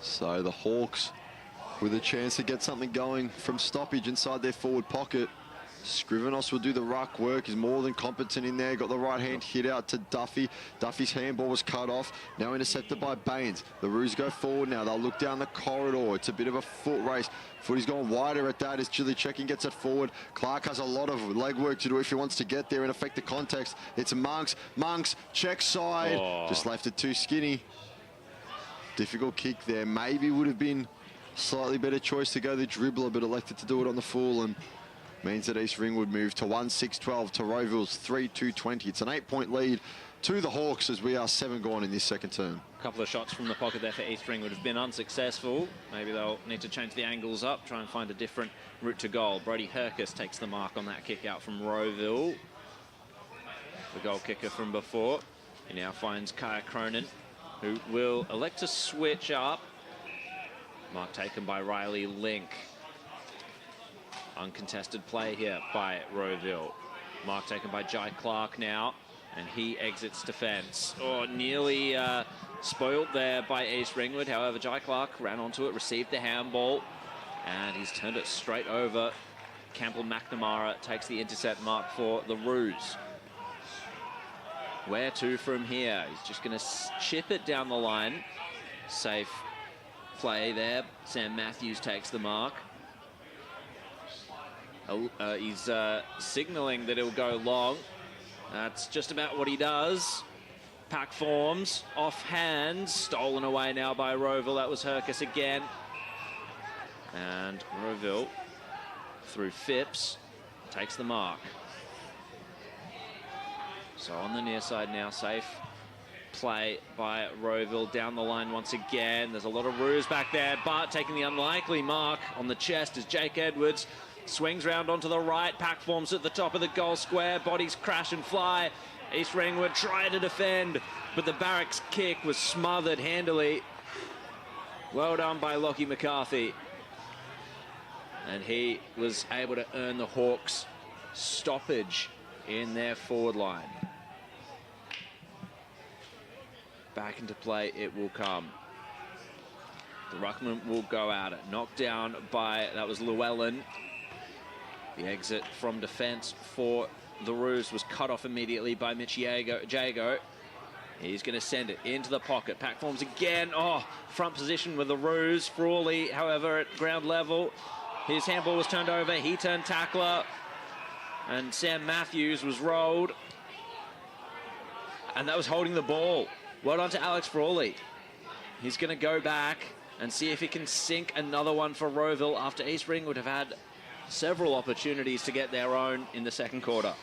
So the Hawks with a chance to get something going from stoppage inside their forward pocket. Scrivenos will do the ruck work. He's more than competent in there. Got the right hand hit out to Duffy. Duffy's handball was cut off. Now intercepted by Baines. The Roos go forward now. They'll look down the corridor. It's a bit of a foot race. Footy's gone wider at that as Chilichekin gets it forward. Clark has a lot of leg work to do if he wants to get there and affect the context. It's Monks. Monks, check side. Just left it too skinny. Difficult kick there. Maybe would have been a slightly better choice to go the dribbler, but elected to do it on the full, and means that East Ringwood move to 1-6-12 to Rowville's 3-2-20. It's an 8-point lead to the Hawks as we are 7 gone in this second term. A couple of shots from the pocket there for East Ringwood have been unsuccessful. Maybe they'll need to change the angles up, try and find a different route to goal. Brodie Hercus takes the mark on that kick out from Rowville. The goal kicker from before. He now finds Kaya Cronin, who will elect to switch up. Mark taken by Riley Link. Uncontested play here by Rowville. Mark taken by Jai Clark now. And he exits defence. Oh, nearly spoiled there by East Ringwood. However, Jai Clark ran onto it, received the handball, and he's turned it straight over. Campbell McNamara takes the intercept mark for the Roos. Where to from here? He's just going to chip it down the line. Safe play there. Sam Matthews takes the mark. He's signalling that he'll go long. That's just about what he does. Pack forms, off hands, stolen away now by Rowville. That was Hercus again. And Rowville, through Phipps, takes the mark. So on the near side now, safe play by Rowville down the line once again. There's a lot of Roos back there, but taking the unlikely mark on the chest is Jake Edwards. Swings round onto the right, pack forms at the top of the goal square, bodies crash and fly. East Ringwood try to defend, but the Barracks kick was smothered handily. Well done by Lockie McCarthy. And he was able to earn the Hawks stoppage in their forward line. Back into play it will come. The ruckman will go at it. Knocked down by, that was Llewellyn. The exit from defence for the Roos was cut off immediately by Mitch Jago. He's going to send it into the pocket. Pack forms again. Oh, front position with the Roos. Frawley, however, at ground level. His handball was turned over. He turned tackler. And Sam Matthews was rolled. And that was holding the ball. Well done to Alex Frawley. He's going to go back and see if he can sink another one for Rowville after East Ringwood have had several opportunities to get their own in the second quarter.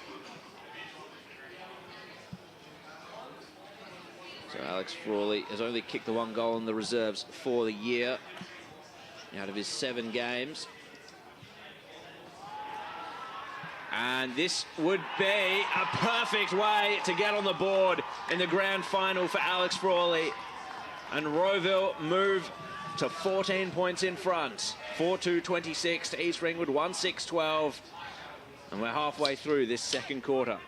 So Alex Frawley has only kicked the one goal in the reserves for the year out of his 7 games. And this would be a perfect way to get on the board in the grand final for Alex Frawley. And Rowville move to 14 points in front. 4-2-26 to East Ringwood, 1-6-12. And we're halfway through this second quarter.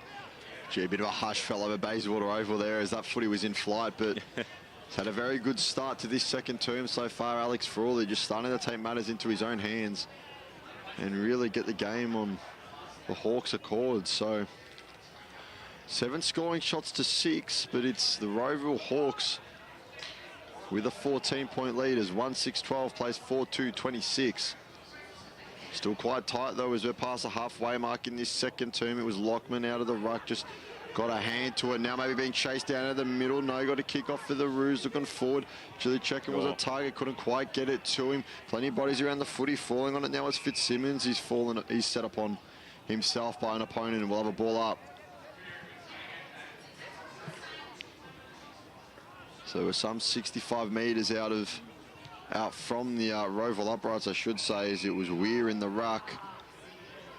Gee, a bit of a hush fell over Bayswater Oval there as that footy was in flight, but he's had a very good start to this second term so far. Alex Frawley just starting to take matters into his own hands and really get the game on the Hawks' accord. So 7 scoring shots to 6, but it's the Rowville Hawks with a 14-point lead as 1-6-12 plays 4-2-26. Still quite tight though as we're past the halfway mark in this second term. It was Lockman out of the ruck, just got a hand to it. Now maybe being chased down to the middle. No, got a kick off for the Roos, looking forward. Chili checking was a target, couldn't quite get it to him. Plenty of bodies around the footy falling on it now as Fitzsimmons. He's set upon himself by an opponent and will have a ball up. So we're some 65 metres out from the Rowville uprights, I should say, as it was Weir in the ruck.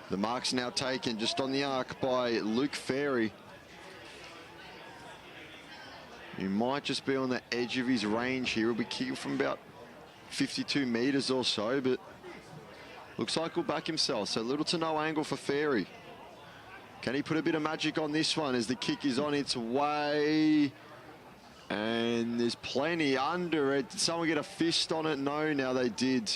The mark's now taken just on the arc by Luke Ferry. He might just be on the edge of his range here. He'll be kicking from about 52 metres or so, but looks like he'll back himself. So little to no angle for Ferry. Can he put a bit of magic on this one as the kick is on its way? And there's plenty under it. Did someone get a fist on it? No, now they did.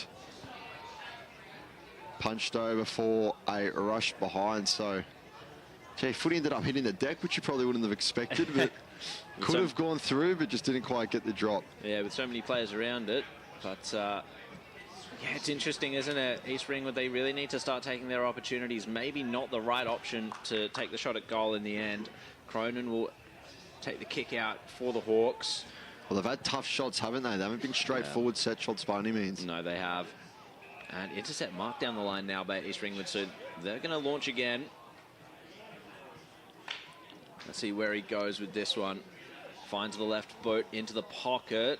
Punched over for a rush behind. So, gee, footy ended up hitting the deck, which you probably wouldn't have expected, but could have gone through, but just didn't quite get the drop. Yeah, with so many players around it. But, yeah, it's interesting, isn't it? East Ringwood, they really need to start taking their opportunities. Maybe not the right option to take the shot at goal in the end. Cronin will take the kick out for the Hawks. Well, they've had tough shots, haven't they? They haven't been straightforward set shots by any means. No, they have. And intercept marked down the line now by East Ringwood, so they're going to launch again. Let's see where he goes with this one. Finds the left boot into the pocket.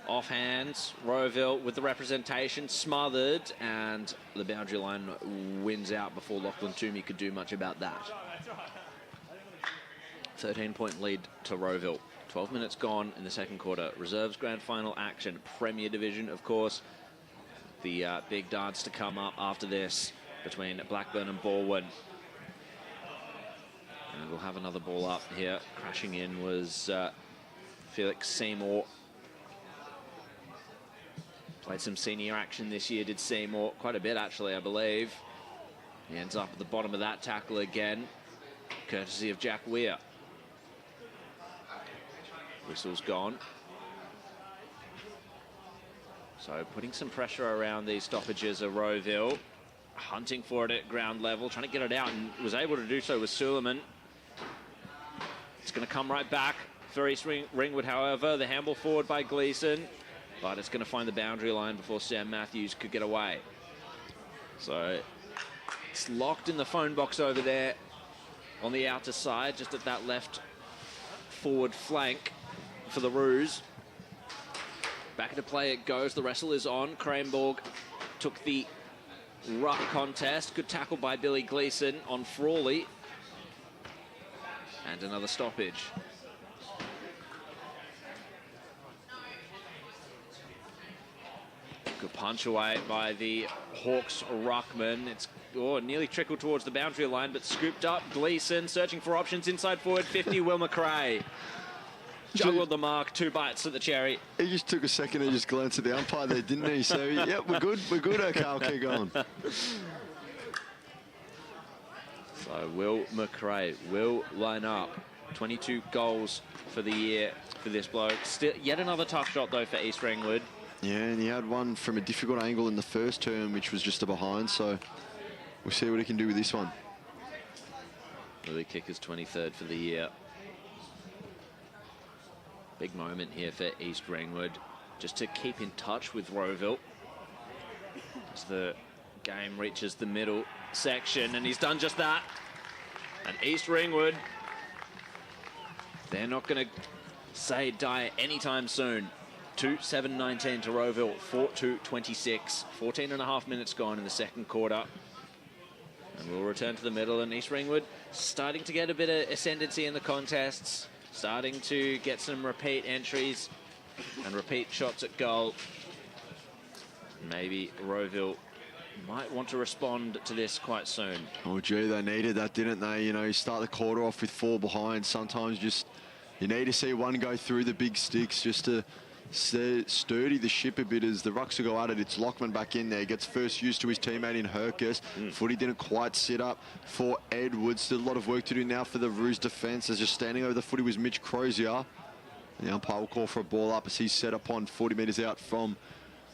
Off hands, Rowville with the representation, smothered, and the boundary line wins out before Lachlan Toomey could do much about that. 13-point lead to Rowville. 12 minutes gone in the second quarter. Reserves grand final action. Premier Division, of course. The big dance to come up after this between Blackburn and Balwyn. And we'll have another ball up here. Crashing in was Felix Seymour. Played some senior action this year, did Seymour. Quite a bit, actually, I believe. He ends up at the bottom of that tackle again, courtesy of Jack Weir. Whistle's gone. So putting some pressure around these stoppages of Rowville. Hunting for it at ground level, trying to get it out, and was able to do so with Suleiman. It's going to come right back for East Ringwood, however. The handball forward by Gleeson, but it's going to find the boundary line before Sam Matthews could get away. So it's locked in the phone box over there on the outer side, just at that left forward flank for the Roos. Back into play it goes. The wrestle is on. Cranborg took the ruck contest. Good tackle by Billy Gleeson on Frawley. And another stoppage. Good punch away by the Hawks ruckman. It's nearly trickled towards the boundary line, but scooped up. Gleeson searching for options inside forward 50. Will McRae juggled the mark, 2 bites at the cherry. He just took a second and just glanced at the umpire there, didn't he? So, yeah, we're good. We're good. Okay, I'll keep going. So Will McRae will line up. 22 goals for the year for this bloke. Still, yet another tough shot, though, for East Ringwood. Yeah, and he had one from a difficult angle in the first term, which was just a behind. So we'll see what he can do with this one. Lily Kicker's 23rd for the year. Big moment here for East Ringwood, just to keep in touch with Rowville as the game reaches the middle section, and he's done just that. And East Ringwood, they're not going to say die anytime soon. 2-7-19 to Rowville, 4-2-26. 14 and a half minutes gone in the second quarter. And we'll return to the middle, and East Ringwood starting to get a bit of ascendancy in the contests. Starting to get some repeat entries and repeat shots at goal. Maybe Rowville might want to respond to this quite soon. Oh, gee, they needed that, didn't they? You know, you start the quarter off with 4 behind. Sometimes just you need to see one go through the big sticks just to sturdy the ship a bit as the Rucks will go at it. It's Lockman back in there. Gets first used to his teammate in Hercus. Footy didn't quite sit up for Edwards. Still a lot of work to do now for the Roos defence. As just standing over the footy was Mitch Crozier. The umpire will call for a ball up as he's set upon 40 metres out from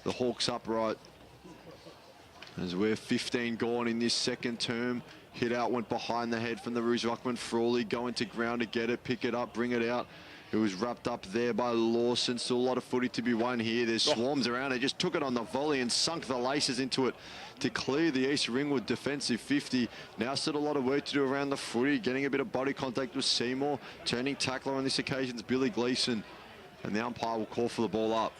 the Hawks upright. As we're 15 gone in this second term. Hit out, went behind the head from the Roos Ruckman. Frawley going to ground to get it, pick it up, bring it out. It was wrapped up there by Lawson. Still a lot of footy to be won here. There's swarms around. They just took it on the volley and sunk the laces into it to clear the East Ringwood defensive 50. Now still a lot of work to do around the footy. Getting a bit of body contact with Seymour. Turning tackler on this occasion is Billy Gleeson. And the umpire will call for the ball up.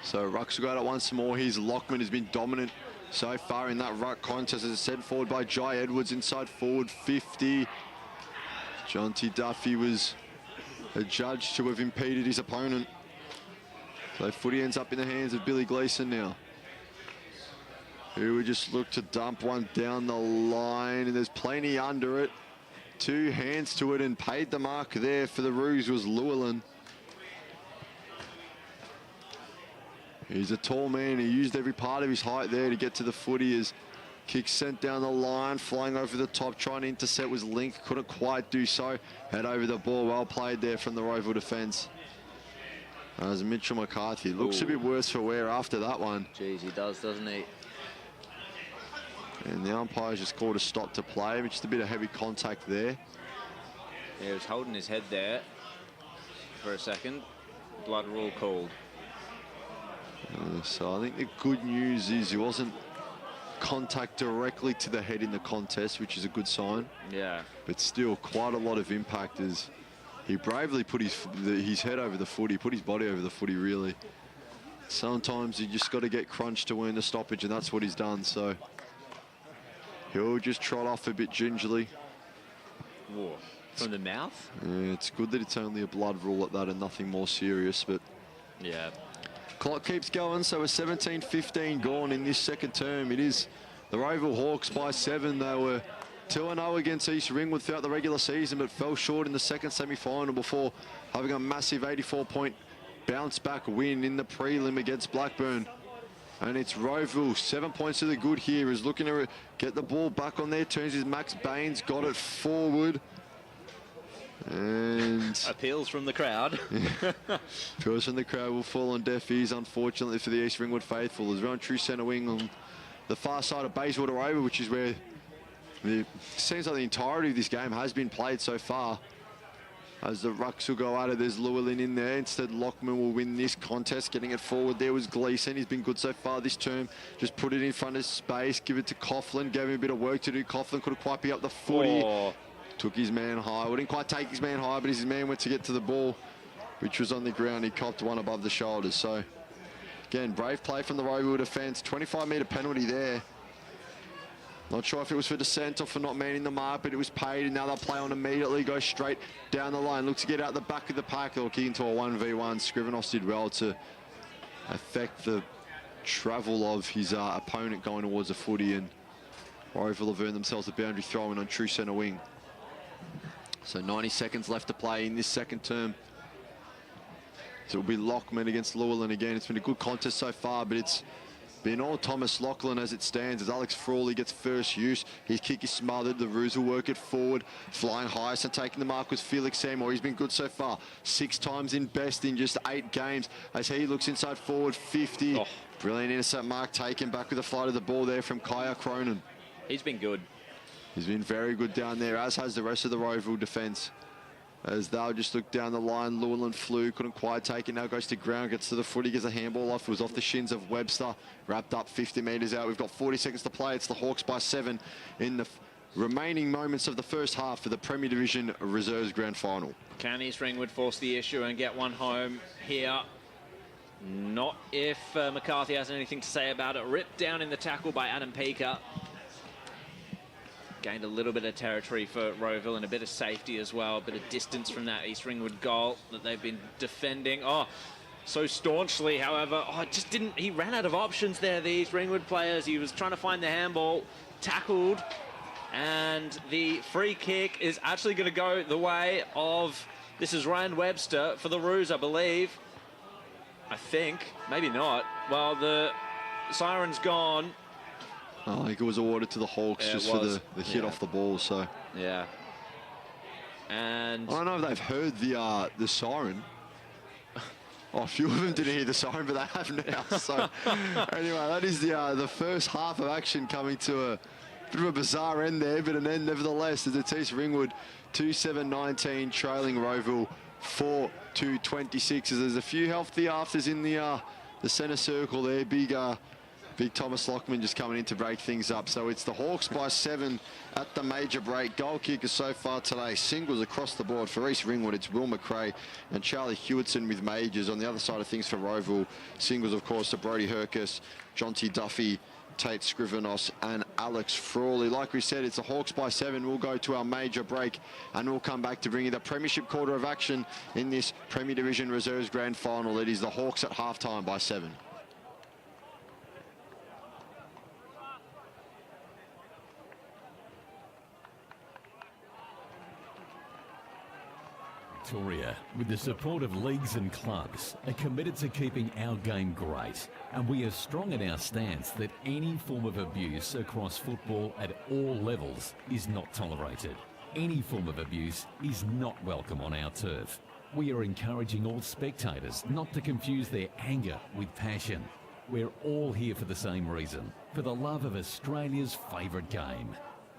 So Rucks will go at it once more. Here's Lockman, has been dominant so far in that ruck contest. As it's sent forward by Jai Edwards inside forward 50. John T. Duffy was adjudged to have impeded his opponent. So footy ends up in the hands of Billy Gleeson now, who would just look to dump one down the line, and there's plenty under it. 2 hands to it, and paid the mark there for the Roos was Llewellyn. He's a tall man. He used every part of his height there to get to the footy. As kick sent down the line, flying over the top, trying to intercept was Link. Couldn't quite do so. Head over the ball. Well played there from the Rowville defence. As Mitchell McCarthy looks a bit worse for wear after that one. Jeez, he does, doesn't he? And the umpire's just called a stop to play. Just a bit of heavy contact there. Yeah, he was holding his head there for a second. Blood rule called. So I think the good news is he wasn't contact directly to the head in the contest, which is a good sign. Yeah. But still quite a lot of impact as he bravely put his head over the footy, put his body over the footy really. Sometimes you just got to get crunched to earn the stoppage, and that's what he's done. So he'll just trot off a bit gingerly. Whoa. From the mouth? Yeah, it's good that it's only a blood rule at that and nothing more serious, but yeah. Clock keeps going, so we're 17-15 gone in this second term. It is the Rowville Hawks by 7. They were 2-0 against East Ringwood throughout the regular season, but fell short in the second semi-final before having a massive 84-point bounce-back win in the prelim against Blackburn. And it's Rowville, 7 points to the good here, is looking to get the ball back on their turns. Is Max Baines, got it forward. And appeals from the crowd. appeals from the crowd will fall on deaf ears, unfortunately, for the East Ringwood faithful. As we're on true centre wing on the far side of Bayswater over, which is where it seems like the entirety of this game has been played so far. As the rucks will go at it, there's Llewellyn in there. Instead, Lockman will win this contest. Getting it forward there was Gleeson. He's been good so far this term. Just put it in front of space, give it to Coughlin. Gave him a bit of work to do. Coughlin couldn't quite be up the footy. Oh. Took his man high. Well, didn't quite take his man high, but his man went to get to the ball, which was on the ground. He copped one above the shoulders. So, again, brave play from the Rowville defence. 25-metre penalty there. Not sure if it was for dissent or for not manning the mark, but it was paid, and now they'll play on immediately, go straight down the line. Look to get out the back of the pack. They'll kick into a 1v1. Scrivenos did well to affect the travel of his opponent going towards the footy, and Rowville have earned themselves a boundary throw-in on true centre wing. So 90 seconds left to play in this second term. So it'll be Lockman against Llewellyn again. It's been a good contest so far, but it's been all Thomas Lachlan as it stands, as Alex Frawley gets first use. His kick is smothered. The Roos will work it forward. Flying highest and taking the mark was Felix Seymour. He's been good so far. 6 times in best in just 8 games. As he looks inside forward, 50. Oh. Brilliant intercept mark taken back with the flight of the ball there from Kaya Cronin. He's been good. He's been very good down there, as has the rest of the Rowville defence. As they'll just look down the line, Llewellyn flew, couldn't quite take it, now goes to ground, gets to the footy, gets a handball off, it was off the shins of Webster, wrapped up 50 metres out. We've got 40 seconds to play. It's the Hawks by 7 in the remaining moments of the first half for the Premier Division Reserves Grand Final. Can East Ringwood force the issue and get one home here? Not if McCarthy has anything to say about it. Ripped down in the tackle by Adam Peaker. Gained a little bit of territory for Rowville and a bit of safety as well, a bit of distance from that East Ringwood goal that they've been defending. Oh, so staunchly, however. Oh, just didn't, he ran out of options there, the East Ringwood players. He was trying to find the handball, tackled, and the free kick is actually going to go the way of, this is Ryan Webster for the Roos, I believe. I think, maybe not. Well, the siren's gone. I think it was awarded to the Hawks just for the hit off the ball. So yeah, and I don't know if they've heard the siren. Oh, a few of them didn't hear the siren, but they have now. So anyway, that is the first half of action coming to a bit of a bizarre end there, but an end nevertheless. As it's East Ringwood 2-7-19 trailing Rowville 4-26. As there's a few healthy afters in the centre circle there. Big Thomas Lockman just coming in to break things up. So it's the Hawks by 7 at the major break. Goal kickers so far today, singles across the board. For East Ringwood, it's Will McRae and Charlie Hewitson with majors. On the other side of things for Rowville, singles, of course, to Brody Hercus, Jonty Duffy, Tate Scrivenos and Alex Frawley. Like we said, it's the Hawks by 7. We'll go to our major break and we'll come back to bring you the premiership quarter of action in this Premier Division Reserves Grand Final. It is the Hawks at halftime by 7. Victoria, with the support of leagues and clubs, are committed to keeping our game great. And we are strong in our stance that any form of abuse across football at all levels is not tolerated. Any form of abuse is not welcome on our turf. We are encouraging all spectators not to confuse their anger with passion. We're all here for the same reason, for the love of Australia's favourite game.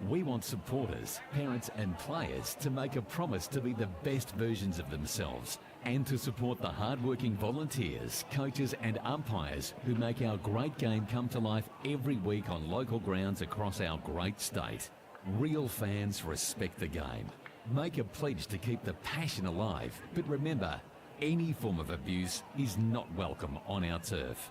We want supporters, parents and players to make a promise to be the best versions of themselves and to support the hard-working volunteers, coaches and umpires who make our great game come to life every week on local grounds across our great state. Real fans respect the game. Make a pledge to keep the passion alive, but remember, any form of abuse is not welcome on our turf.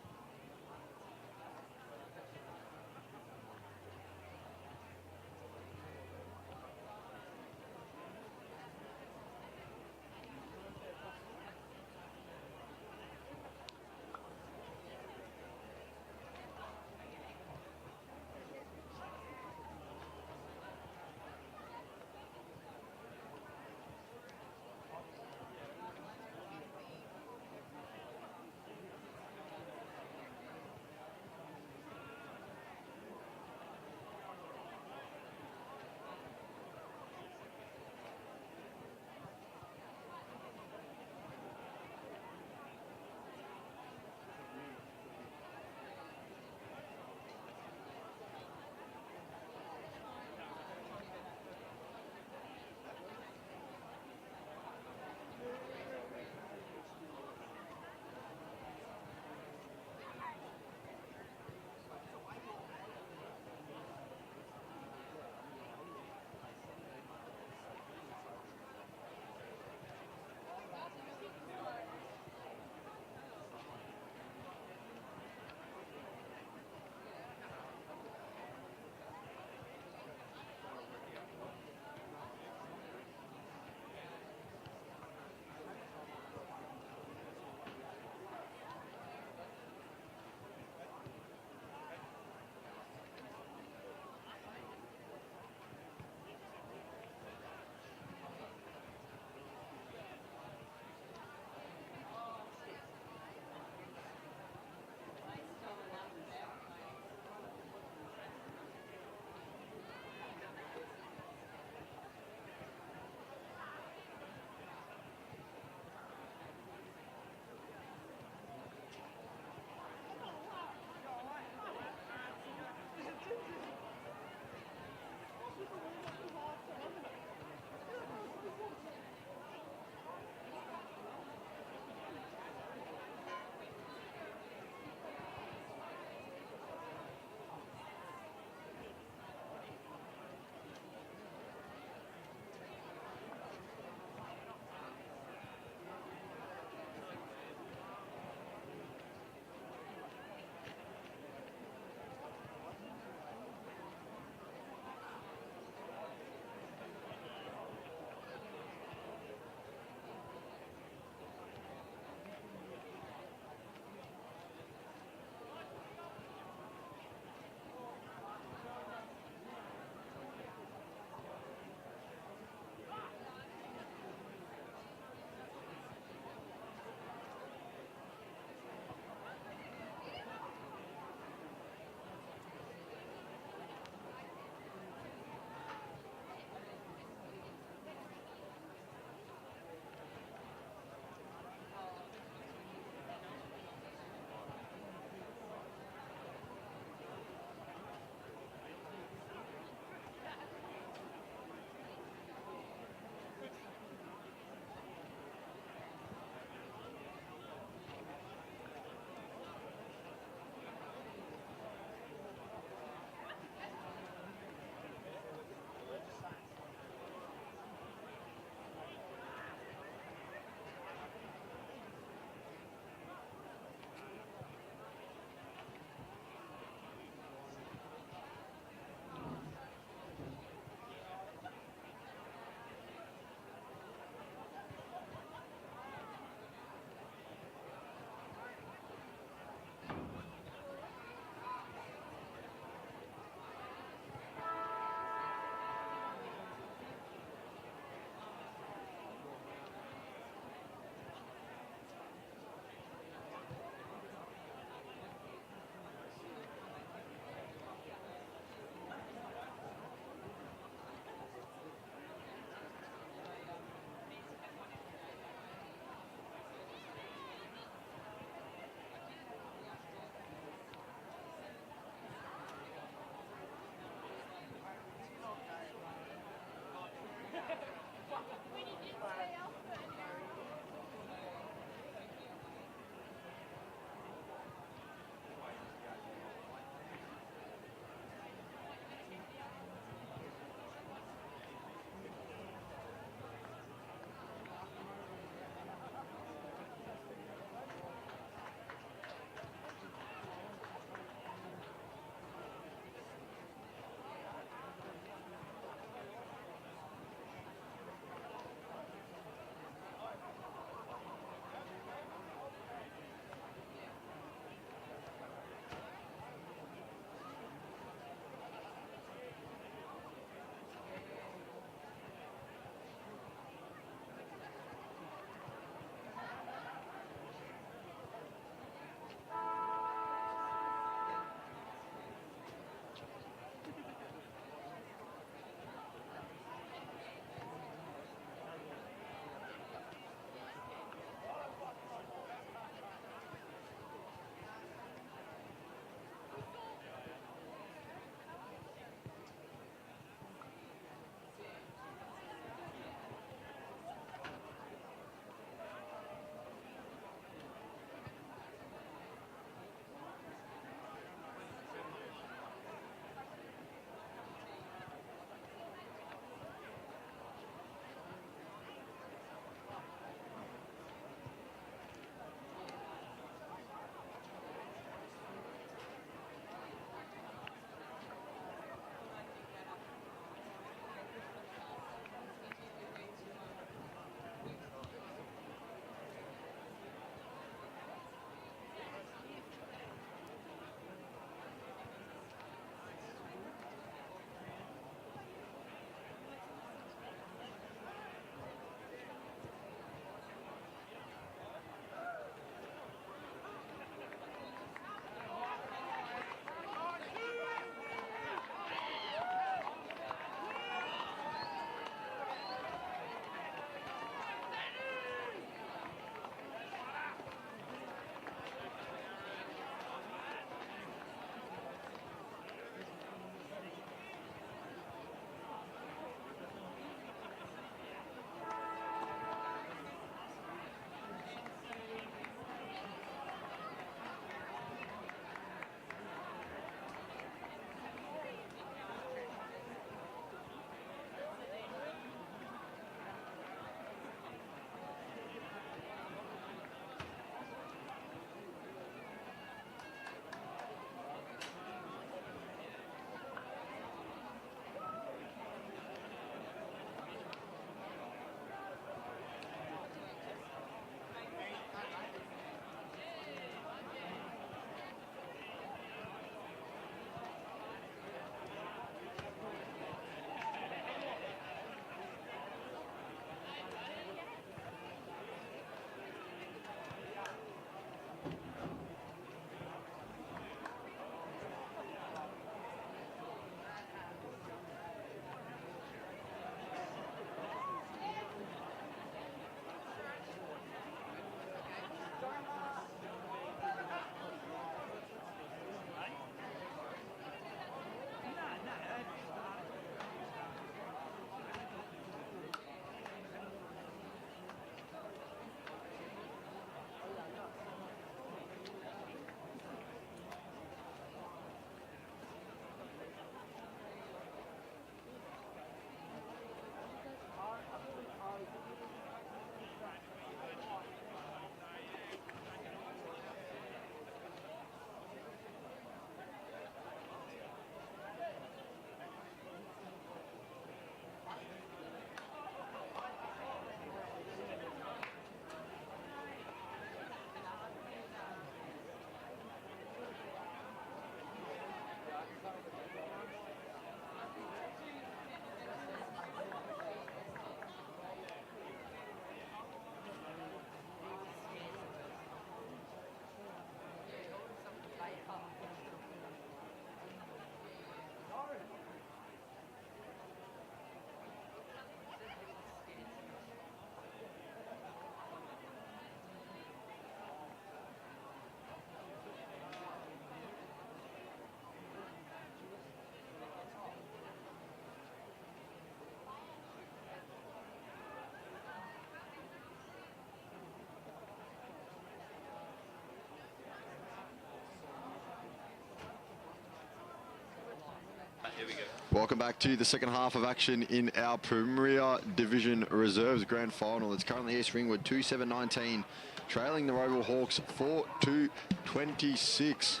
Welcome back to the second half of action in our Premier Division Reserves Grand Final. It's currently East Ringwood 2-7-19, trailing the Rowville Hawks 4-2-26.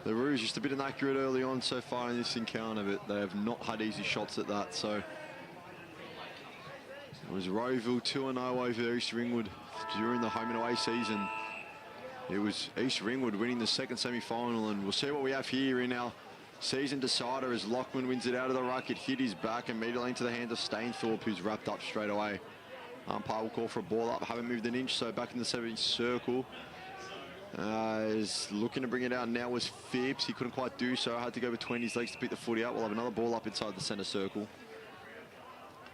The Roos just a bit inaccurate early on so far in this encounter, but they have not had easy shots at that. So it was Rowville 2-0 over East Ringwood during the home and away season. It was East Ringwood winning the second semi-final, and we'll see what we have here in our season decider as Lockman wins it out of the ruck. It hit his back immediately into the hands of Stainthorpe, who's wrapped up straight away. Umpire will call for a ball up, haven't moved an inch, so back in the 70 circle. Is looking to bring it out now was Phipps. He couldn't quite do so. Had to go between his legs to pick the footy out. We'll have another ball up inside the centre circle.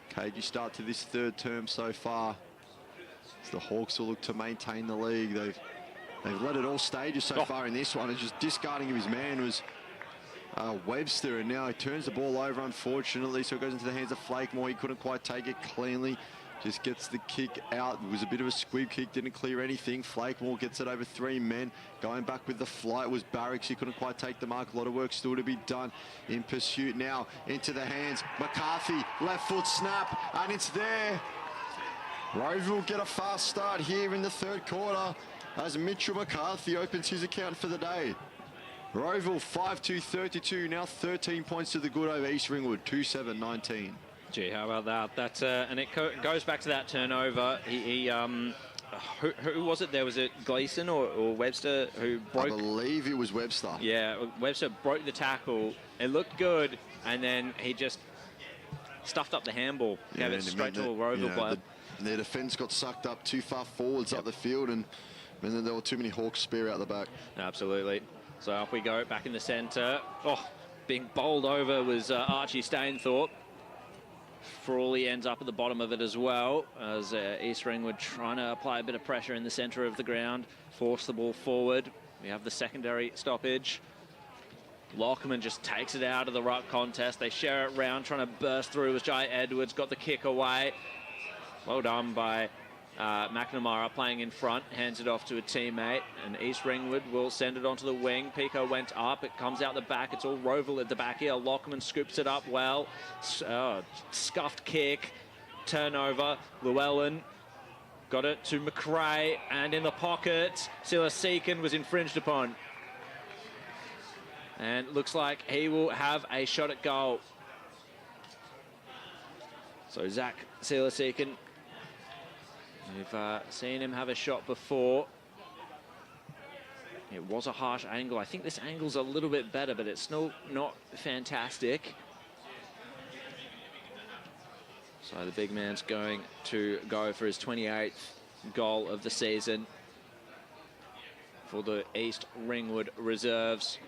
Cagey start to this third term so far. As the Hawks will look to maintain the league. They've led at all stages so far in this one. And just discarding of his man was Webster, and now he turns the ball over, unfortunately, so it goes into the hands of Flakemore. He couldn't quite take it cleanly. Just gets the kick out. It was a bit of a squib kick, didn't clear anything. Flakemore gets it over 3 men. Going back with the flight was Barracks. He couldn't quite take the mark. A lot of work still to be done in pursuit now. Into the hands. McCarthy, left foot snap, and it's there. Rowville get a fast start here in the third quarter as Mitchell McCarthy opens his account for the day. Rowville 5-2-32, now 13 points to the good over East Ringwood, 2-7-19. Gee, how about that? That's and it goes back to that turnover. Who was it? There was it Gleason or Webster who broke? I believe it was Webster. Yeah, Webster broke the tackle. It looked good, and then he just stuffed up the handball, gave it straight to a Rowville player. Their defence got sucked up too far forwards up the field, and then there were too many Hawks spear out the back. Absolutely. So up we go, back in the centre. Oh, being bowled over was Archie Stainthorpe. Frawley ends up at the bottom of it as well, as East Ringwood trying to apply a bit of pressure in the centre of the ground, force the ball forward. We have the secondary stoppage. Lockman just takes it out of the ruck contest. They share it round, trying to burst through as Jai Edwards got the kick away. Well done by McNamara playing in front, hands it off to a teammate, and East Ringwood will send it onto the wing. Pico went up, it comes out the back, it's all Rowville at the back here. Lockman scoops it up well, scuffed kick, turnover. Llewellyn got it to McRae, and in the pocket, Silaseekan was infringed upon. And looks like he will have a shot at goal. So Zach Silaseekan, we've seen him have a shot before. It was a harsh angle. I think this angle's a little bit better, but it's still not fantastic. So the big man's going to go for his 28th goal of the season for the East Ringwood Reserves.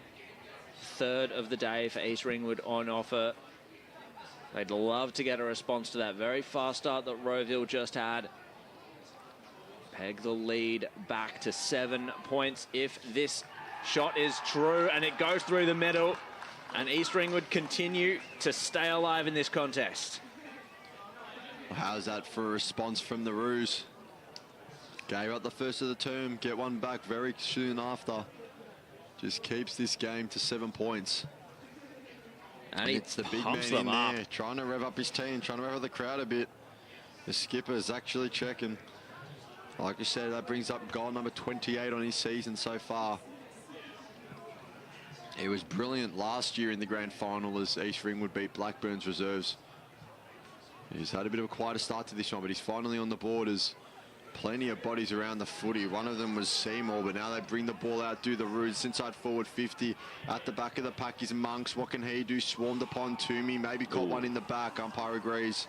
Third of the day for East Ringwood on offer. They'd love to get a response to that very fast start that Rowville just had. Peg the lead back to 7 points if this shot is true, and it goes through the middle, and East Ringwood continue to stay alive in this contest. How's that for a response from the Roos? Gave up the first of the term, get one back very soon after. Just keeps this game to 7 points. And it's the big man in there, trying to rev up his team, trying to rev up the crowd a bit. The skipper's actually checking. Like you said, that brings up goal number 28 on his season so far. He was brilliant last year in the grand final as East Ringwood beat Blackburn's reserves. He's had a bit of a quieter start to this one, but he's finally on the board as plenty of bodies around the footy. One of them was Seymour, but now they bring the ball out, do the Roos inside forward 50. At the back of the pack is Monks. What can he do? Swarmed upon Toomey, maybe caught one in the back. Umpire agrees.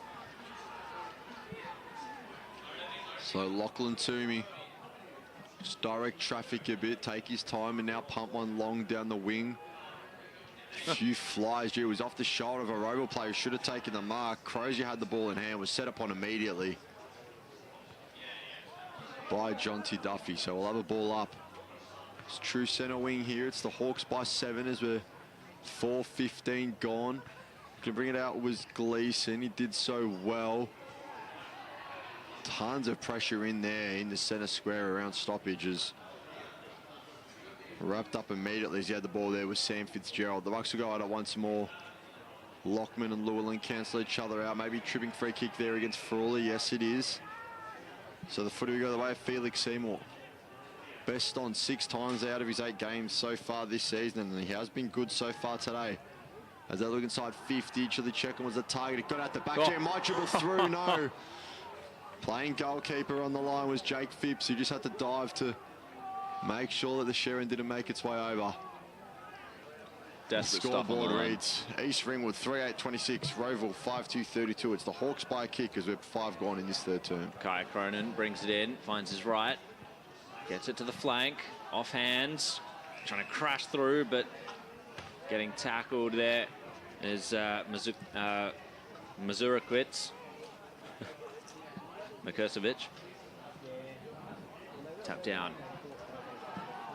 So Lachlan Toomey, just direct traffic a bit, take his time, and now pump one long down the wing. Few flies. Gee, it was off the shoulder of a Rowville player who should have taken the mark. Crozier had the ball in hand, was set upon immediately by John T. Duffy. So we'll have a ball up. It's true centre wing here. It's the Hawks by 7 as we're 4:15 gone. Can bring it out was Gleason. He did so well. Tons of pressure in there in the centre square around stoppages. Wrapped up immediately as he had the ball there with Sam Fitzgerald. The Bucks will go at it once more. Lockman and Llewellyn cancel each other out. Maybe tripping free kick there against Frawley. Yes, it is. So the footy will go the way of Felix Seymour. Best on 6 times out of his 8 games so far this season, and he has been good so far today. As they look inside 50, Chili Checkham was the target. It got out the back. Oh. Jam might dribble through, no. Playing goalkeeper on the line was Jake Phipps, who just had to dive to make sure that the Sharon didn't make its way over. Desperate stuff on the Scoreboard line. reads East Ringwood 38-26, Rowville 5-2-32. It's the Hawks by a kick as we're 5 gone in this third term. Kai Cronin brings it in, finds his right, gets it to the flank, off hands, trying to crash through, but getting tackled there is Mazurakwitz. Makurcevic. Tap down.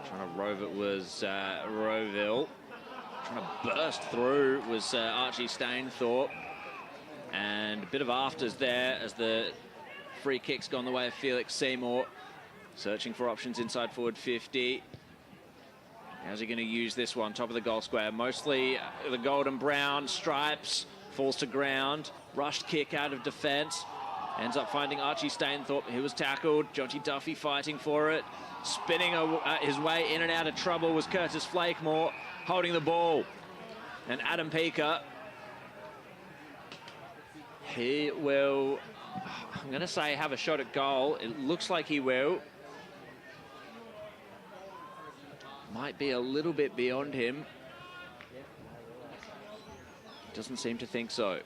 Trying to rove it was Rowville. Trying to burst through was Archie Stainthorpe. And a bit of afters there as the free kick's gone the way of Felix Seymour. Searching for options inside forward 50. How's he going to use this one? Top of the goal square. Mostly the golden brown stripes. Falls to ground. Rushed kick out of defence. Ends up finding Archie Stainthorpe. He was tackled. Jonty Duffy fighting for it. Spinning his way in and out of trouble was Curtis Flakemore holding the ball. And Adam Peaker, he will, I'm going to say, have a shot at goal. It looks like he will. Might be a little bit beyond him. Doesn't seem to think so.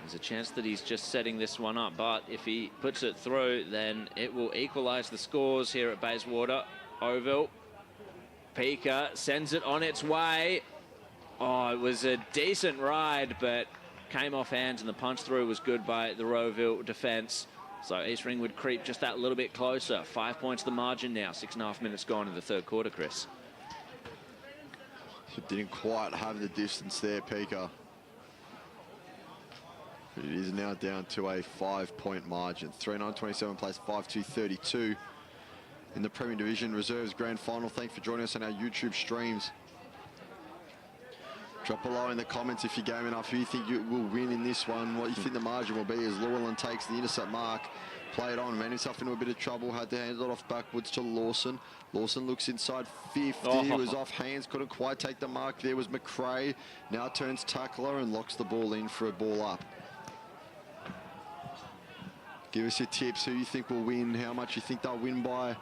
There's a chance that he's just setting this one up, but if he puts it through, then it will equalise the scores here at Bayswater Oval. Peaker sends it on its way. Oh, it was a decent ride, but came off hands, and the punch through was good by the Rowville defence. So East Ringwood creep just that little bit closer. 5 points the margin now. 6.5 minutes gone in the third quarter, Chris. So didn't quite have the distance there, Peaker. It is now down to a 5-point margin. 3-9-27 plays 5-2-32 in the Premier Division Reserves Grand Final. Thanks for joining us on our YouTube streams. Drop below in the comments if you're game enough who you think you will win in this one, what you think the margin will be as Llewellyn takes the intercept mark. Played on, ran himself into a bit of trouble, had to hand it off backwards to Lawson. Lawson looks inside 50, was off hands, couldn't quite take the mark. There was McRae, now turns tackler and locks the ball in for a ball up. Give us your tips, who you think will win, how much you think they'll win by,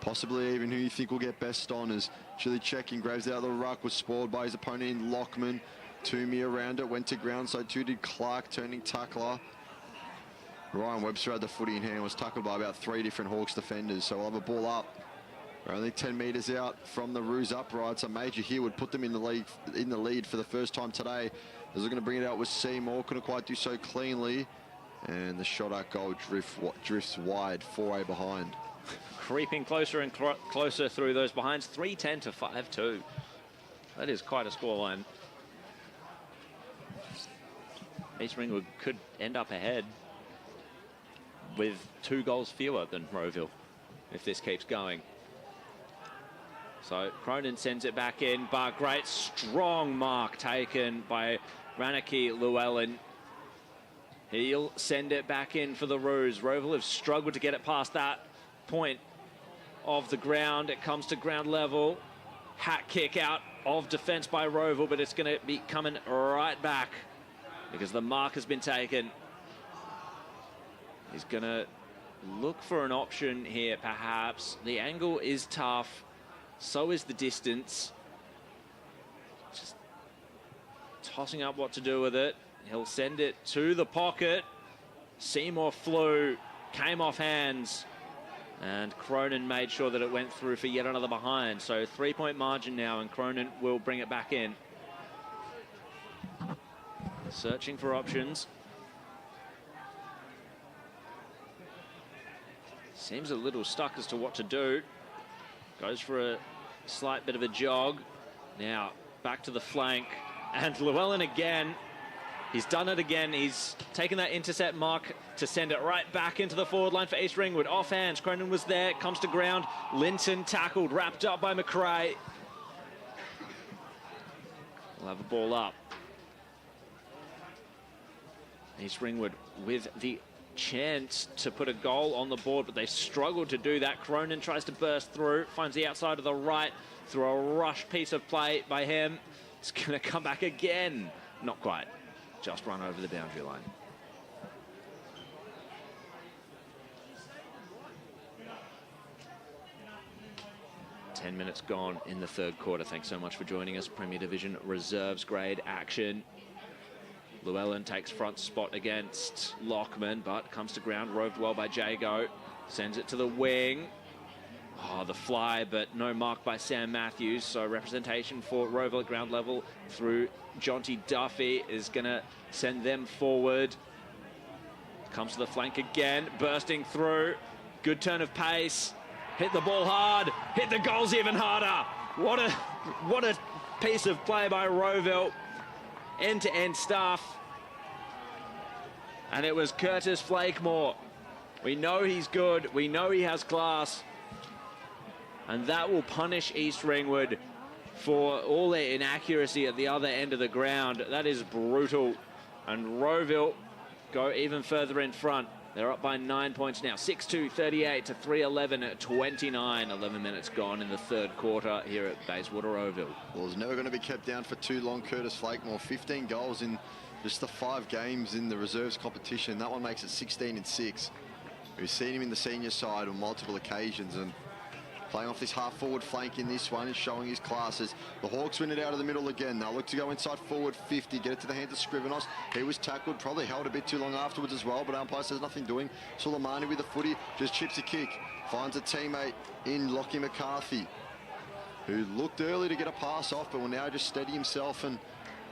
possibly even who you think will get best on. As Chili checking, grabs out of the ruck, was spoiled by his opponent in Lockman. Toomey around it, went to ground, so too did Clark, turning tackler. Ryan Webster had the footy in hand, was tackled by about 3 different Hawks defenders, so we'll have a ball up. We're only 10 metres out from the Roos upright, so Major here would put them in the lead for the first time today. As they're going to bring it out with Seymour, couldn't quite do so cleanly. And the shot at goal drifts wide, 4A behind. Creeping closer and closer through those behinds. 3-10 to 5-2. That is quite a scoreline. East Ringwood could end up ahead with 2 goals fewer than Rowville if this keeps going. So Cronin sends it back in, but great strong mark taken by Ranaki Llewellyn. He'll send it back in for the Roos. Rowville have struggled to get it past that point of the ground. It comes to ground level. Hat kick out of defence by Rowville, but it's going to be coming right back because the mark has been taken. He's going to look for an option here, perhaps. The angle is tough. So is the distance. Just tossing up what to do with it. He'll send it to the pocket. Seymour flew, came off hands, and Cronin made sure that it went through for yet another behind. So 3-point margin now, and Cronin will bring it back in. Searching for options. Seems a little stuck as to what to do. Goes for a slight bit of a jog. Now back to the flank, and Llewellyn again. He's done it again. He's taken that intercept mark to send it right back into the forward line for East Ringwood. Off hands, Cronin was there, comes to ground. Linton tackled, wrapped up by McRae. We'll have a ball up. East Ringwood with the chance to put a goal on the board, but they struggled to do that. Cronin tries to burst through, finds the outside of the right through a rush piece of play by him. It's going to come back again. Not quite. Just run over the boundary line. Ten minutes gone in the third quarter. Thanks so much for joining us. Premier Division Reserves grade action. Llewellyn takes front spot against Lockman, but comes to ground, roved well by Jago. Sends it to the wing. Oh, the fly, but no mark by Sam Matthews. So representation for Rowville at ground level through Jonty Duffy is going to send them forward. Comes to the flank again, bursting through. Good turn of pace. Hit the ball hard. Hit the goals even harder. What a piece of play by Rowville. End-to-end stuff. And it was Curtis Flakemore. We know he's good. We know he has class. And that will punish East Ringwood for all their inaccuracy at the other end of the ground. That is brutal. And Rowville go even further in front. They're up by 9 points now. 6-2, 38 to 3-11, 29. 11 minutes gone in the third quarter here at Bayswater, Rowville. Well, it's never going to be kept down for too long. Curtis Flakemore, 15 goals in just the 5 games in the reserves competition. That one makes it 16-6. We've seen him in the senior side on multiple occasions, and playing off this half-forward flank in this one is showing his classes. The Hawks win it out of the middle again. They'll look to go inside forward 50, get it to the hands of Scrivenos. He was tackled, probably held a bit too long afterwards as well, but umpire says nothing doing. Suleimani with the footy, just chips a kick. Finds a teammate in Lockie McCarthy, who looked early to get a pass off, but will now just steady himself and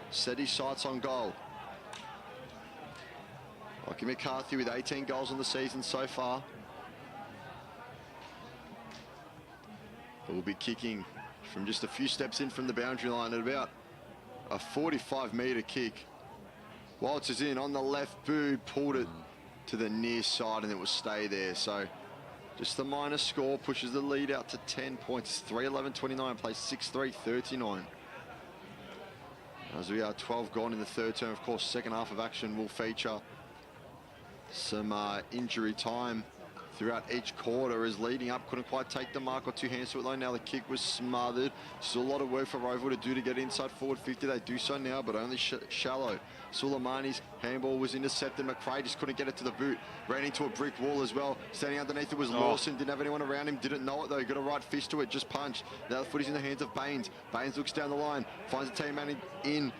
set his sights on goal. Lockie McCarthy with 18 goals on the season so far. Will be kicking from just a few steps in from the boundary line at about a 45-metre kick. Waltz is in on the left boot, pulled it to the near side, and it will stay there. So just the minor score pushes the lead out to 10 points. 3-11-29 plays 6-3-39. As we are 12 gone in the third term. Of course, second half of action will feature some injury time throughout each quarter. Is leading up, couldn't quite take the mark or two hands to it though. Now the kick was smothered. Still a lot of work for Rowville to do to get inside forward 50. They do so now, but only shallow. Suleimani's handball was intercepted. McRae just couldn't get it to the boot. Ran into a brick wall as well. Standing underneath it was Lawson. Didn't have anyone around him. Didn't know it though. Got a right fist to it. Just punched. Now the footy's in the hands of Baines. Baines looks down the line. Finds a teammate in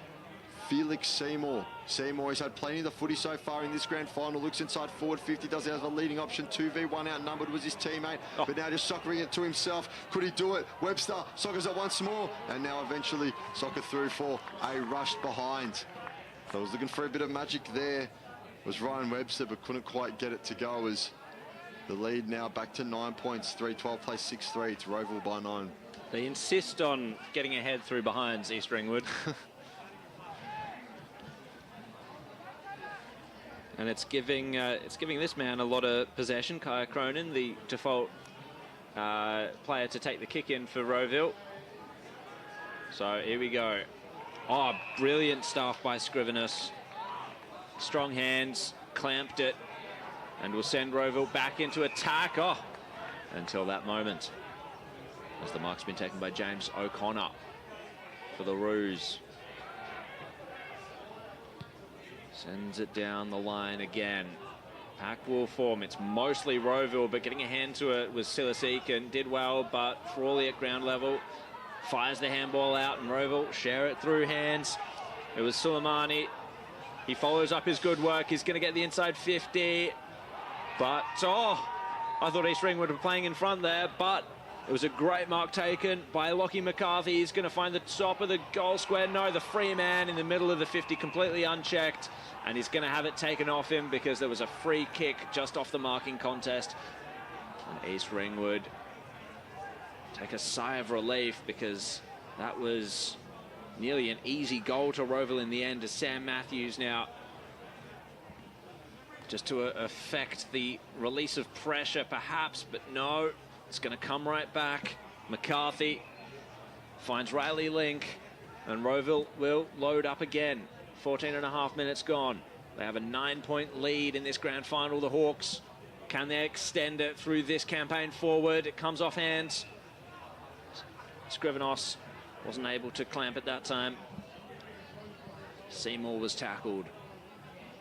Felix Seymour. Seymour has had plenty of the footy so far in this grand final. Looks inside forward 50. Does have a leading option. 2v1 outnumbered was his teammate. But now just soccering it to himself. Could he do it? Webster soccers it once more. And now eventually soccer through for a rush behind. I was looking for a bit of magic there. It was Ryan Webster, but couldn't quite get it to go, as the lead now back to 9 points. 3-12 plays 6-3. It's Rowville by 9. They insist on getting ahead through behinds, East Ringwood. And it's giving this man a lot of possession. Kaya Cronin, the default player to take the kick in for Rowville. So here we go. Oh, brilliant stuff by Scrivenos. Strong hands, clamped it, and will send Rowville back into attack. Oh, until that moment, as the mark's been taken by James O'Connor for the Roos. Sends it down the line again. Pack will form. It's mostly Rowville, but getting a hand to it was Silasik and did well, but Frawley at ground level fires the handball out, and Rowville share it through hands. It was Suleimani. He follows up his good work. He's going to get the inside 50. But, I thought East Ringwood were playing in front there, but it was a great mark taken by Lockie McCarthy. He's going to find the top of the goal square. No, the free man in the middle of the 50, completely unchecked. And he's going to have it taken off him because there was a free kick just off the marking contest. And East Ringwood take a sigh of relief, because that was nearly an easy goal to Rowville in the end, as Sam Matthews now, just to affect the release of pressure perhaps, but no, it's going to come right back. McCarthy finds Riley Link. And Rowville will load up again. 14.5 minutes gone. They have a 9-point lead in this grand final, the Hawks. Can they extend it through this campaign forward? It comes off hands. Scrivenos wasn't able to clamp it that time. Seymour was tackled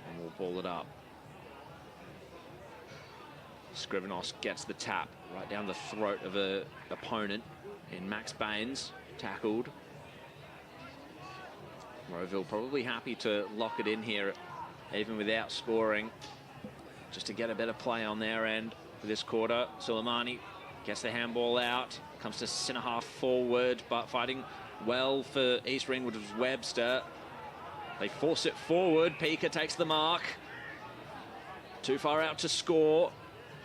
and will ball it up. Scrivenos gets the tap right down the throat of an opponent in Max Baines, tackled. Rowville probably happy to lock it in here, even without scoring, just to get a better play on their end for this quarter. Suleimani gets the handball out, comes to centre half forward, but fighting well for East Ringwood was Webster. They force it forward. Pika takes the mark. Too far out to score.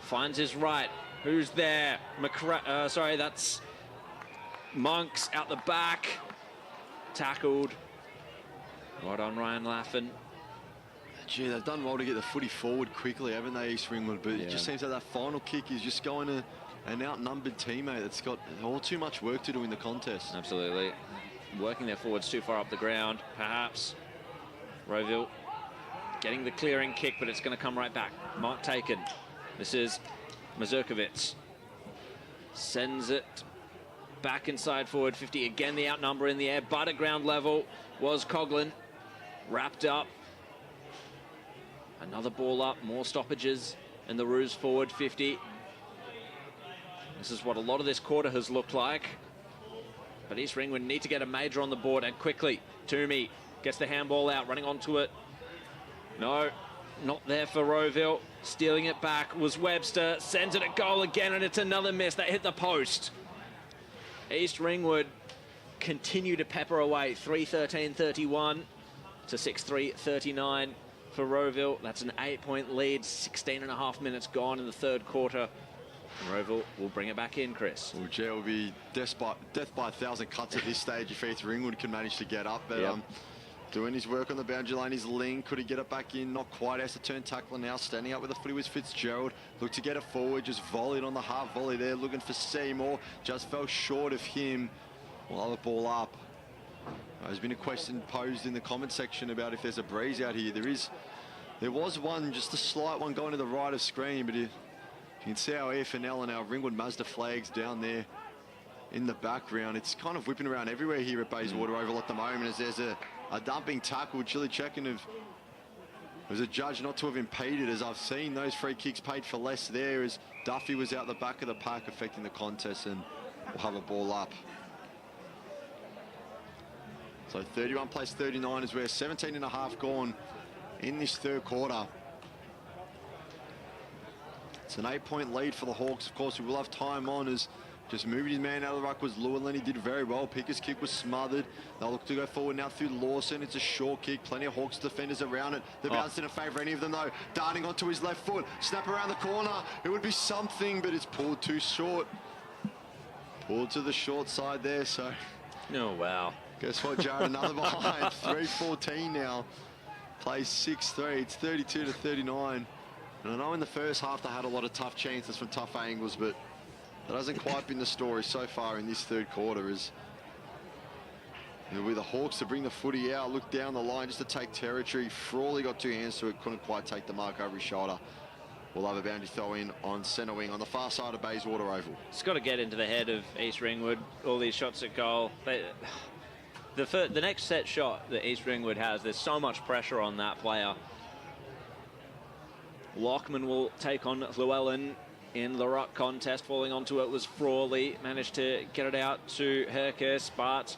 Finds his right. Who's there? Sorry, that's Monks out the back. Tackled. Right on Ryan Laffin. Gee, they've done well to get the footy forward quickly, haven't they, East Ringwood? But it just seems like that final kick is just going to an outnumbered teammate that's got all too much work to do in the contest. Absolutely. Working their forwards too far up the ground, perhaps. Rowville getting the clearing kick, but it's going to come right back. Mark taken. This is Mazurkovic. Sends it back inside forward 50. Again, the outnumber in the air, but at ground level was Coughlin. Wrapped up. Another ball up, more stoppages in the Roos forward 50. This is what a lot of this quarter has looked like. But East Ringwood need to get a major on the board, and quickly. Toomey gets the handball out, running onto it. No, not there for Rowville. Stealing it back was Webster. Sends it at goal again, and it's another miss. That hit the post. East Ringwood continue to pepper away. 3-13-31 to 6-3-39 for Rowville. That's an 8-point lead. 16.5 minutes gone in the third quarter. And Rowville will bring it back in, Chris. Well, Jay will be death by 1,000 cuts at this stage if East Ringwood can manage to get up. But doing his work on the boundary line, he's lean. Could he get it back in? Not quite. Has to turn tackler now. Standing up with the footy was Fitzgerald. Looked to get it forward. Just volleyed on the half volley there. Looking for Seymour. Just fell short of him. We'll have a ball up. There's been a question posed in the comment section about if there's a breeze out here. There was one, just a slight one going to the right of screen, but you can see our EFNL and our Ringwood Mazda flags down there in the background. It's kind of whipping around everywhere here at Bayswater Oval at the moment, as there's a dumping tackle. Chili checking of was a judge not to have impeded, as I've seen those free kicks paid for less there, as Duffy was out the back of the pack affecting the contest, and we'll have a ball up. So 31 plays 39 is where 17.5 gone in this third quarter. It's an 8-point lead for the Hawks. Of course, we will have time on, as just moving his man out of the ruck was Llewellyn. He did very well. Picker's kick was smothered. They'll look to go forward now through Lawson. It's a short kick. Plenty of Hawks defenders around it. The bounce didn't favour any of them, though. Darting onto his left foot. Snap around the corner. It would be something, but it's pulled too short. Pulled to the short side there, so... Oh, wow. Guess what, Jared? Another behind. 3:14 now. Plays 6-3. It's 32-39. And I know in the first half they had a lot of tough chances from tough angles, but that hasn't quite been the story so far in this third quarter. As with the Hawks to bring the footy out, look down the line just to take territory. Frawley got two hands to it, couldn't quite take the mark over his shoulder. We'll have a boundary throw in on centre wing on the far side of Bayswater Oval. It's got to get into the head of East Ringwood. All these shots at goal. The next set shot that East Ringwood has, there's so much pressure on that player. Lockman will take on Llewellyn in the ruck contest. Falling onto it was Frawley. Managed to get it out to Herkes, but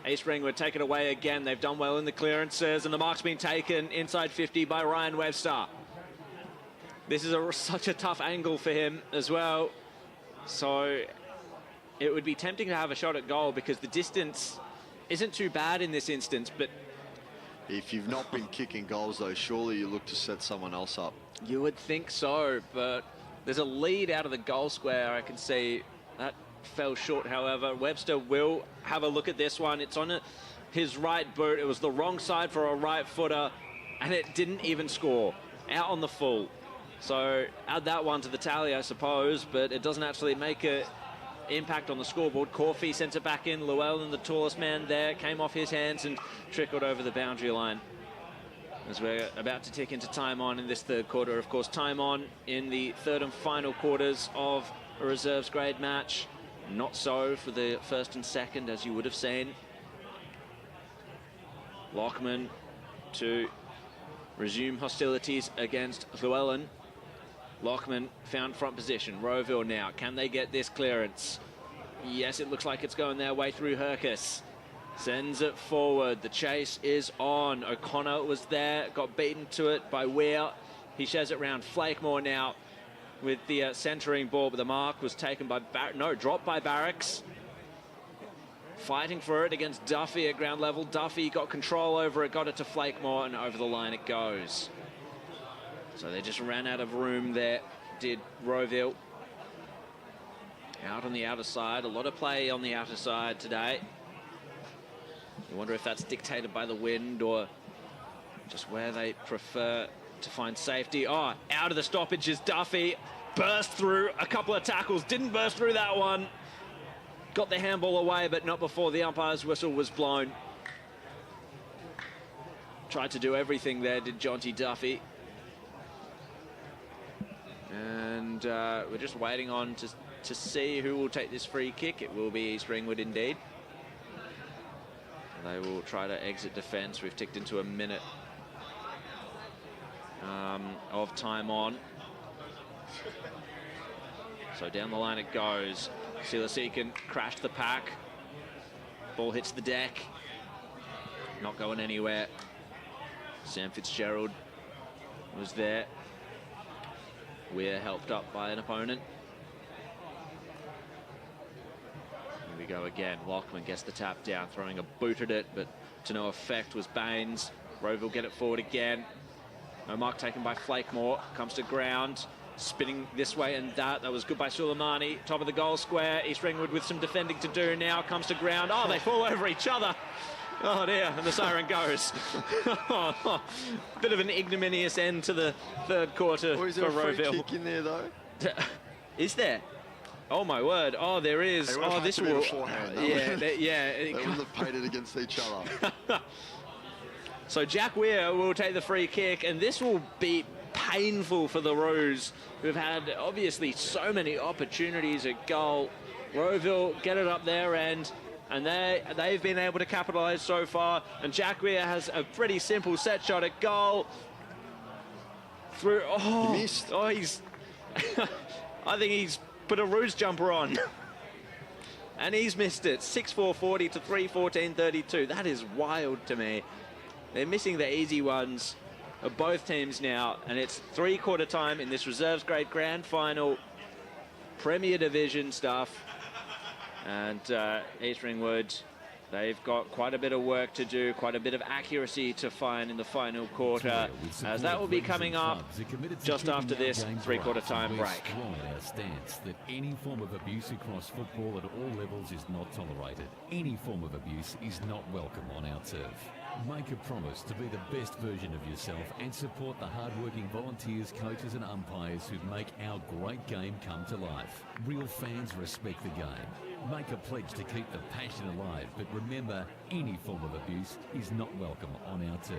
East Ringwood take it away again. They've done well in the clearances, and the mark's been taken inside 50 by Ryan Webster. This is such a tough angle for him as well. So it would be tempting to have a shot at goal because the distance isn't too bad in this instance, but... If you've not been kicking goals, though, surely you look to set someone else up. You would think so, but there's a lead out of the goal square. I can see that fell short, however. Webster will have a look at this one. It's on his right boot. It was the wrong side for a right footer, and it didn't even score. Out on the full. So add that one to the tally, I suppose, but it doesn't actually make it impact on the scoreboard. Corfee sent it back in. Llewellyn, the tallest man there, came off his hands and trickled over the boundary line. As we're about to tick into time on in this third quarter. Of course, time on in the third and final quarters of a reserves grade match. Not so for the first and second, as you would have seen. Lockman to resume hostilities against Llewellyn. Lockman found front position. Rowville now. Can they get this clearance? Yes, it looks like it's going their way through Hercus. Sends it forward. The chase is on. O'Connor was there. Got beaten to it by Weir. He shares it round. Flakemore now with the centering ball, but the mark was taken by dropped by Barracks. Fighting for it against Duffy at ground level. Duffy got control over it, got it to Flakemore, and over the line it goes. So they just ran out of room there, did Rowville. Out on the outer side. A lot of play on the outer side today. You wonder if that's dictated by the wind or just where they prefer to find safety. Oh, out of the stoppages, Duffy burst through a couple of tackles. Didn't burst through that one. Got the handball away, but not before the umpire's whistle was blown. Tried to do everything there, did Jonty Duffy. And we're just waiting on to see who will take this free kick. It will be East Ringwood indeed. They will try to exit defence. We've ticked into a minute of time on. So down the line it goes. Silasik crashed the pack. Ball hits the deck. Not going anywhere. Sam Fitzgerald was there. We're helped up by an opponent. Here we go again. Lockman gets the tap down, throwing a boot at it, but to no effect was Baines. Rowville get it forward again. No mark taken by Flakemore. Comes to ground. Spinning this way and that. That was good by Suleimani. Top of the goal square. East Ringwood with some defending to do now. Comes to ground. Oh, they fall over each other. Oh dear, and the siren goes. Bit of an ignominious end to the third quarter for is there a free Rowville. kick in there though? Is there? Oh my word! Oh, there is. They would have Oh, had this to be will. beforehand. Yeah. They wouldn't have painted against each other. So Jack Weir will take the free kick, and this will be painful for the Roos, who've had obviously so many opportunities at goal. Rowville get it up their end, and they've been able to capitalise so far. And Jack Weir has a pretty simple set shot at goal. Through. Oh, He missed. Oh, he's. I think he's put a Roos jumper on. And he's missed it. 6-4-40 to 3-14-32. That is wild to me. They're missing the easy ones of both teams now, and it's three-quarter time in this reserves grade grand final, Premier Division stuff. And East Ringwood, they've got quite a bit of work to do, quite a bit of accuracy to find in the final quarter, as that will be coming up just after this three-quarter time break. Strong in our stance that any form of abuse across football at all levels is not tolerated. Any form of abuse is not welcome on our turf. Make a promise to be the best version of yourself and support the hard-working volunteers, coaches and umpires who make our great game come to life. Real fans respect the game. Make a pledge to keep the passion alive, but remember, any form of abuse is not welcome on our turf.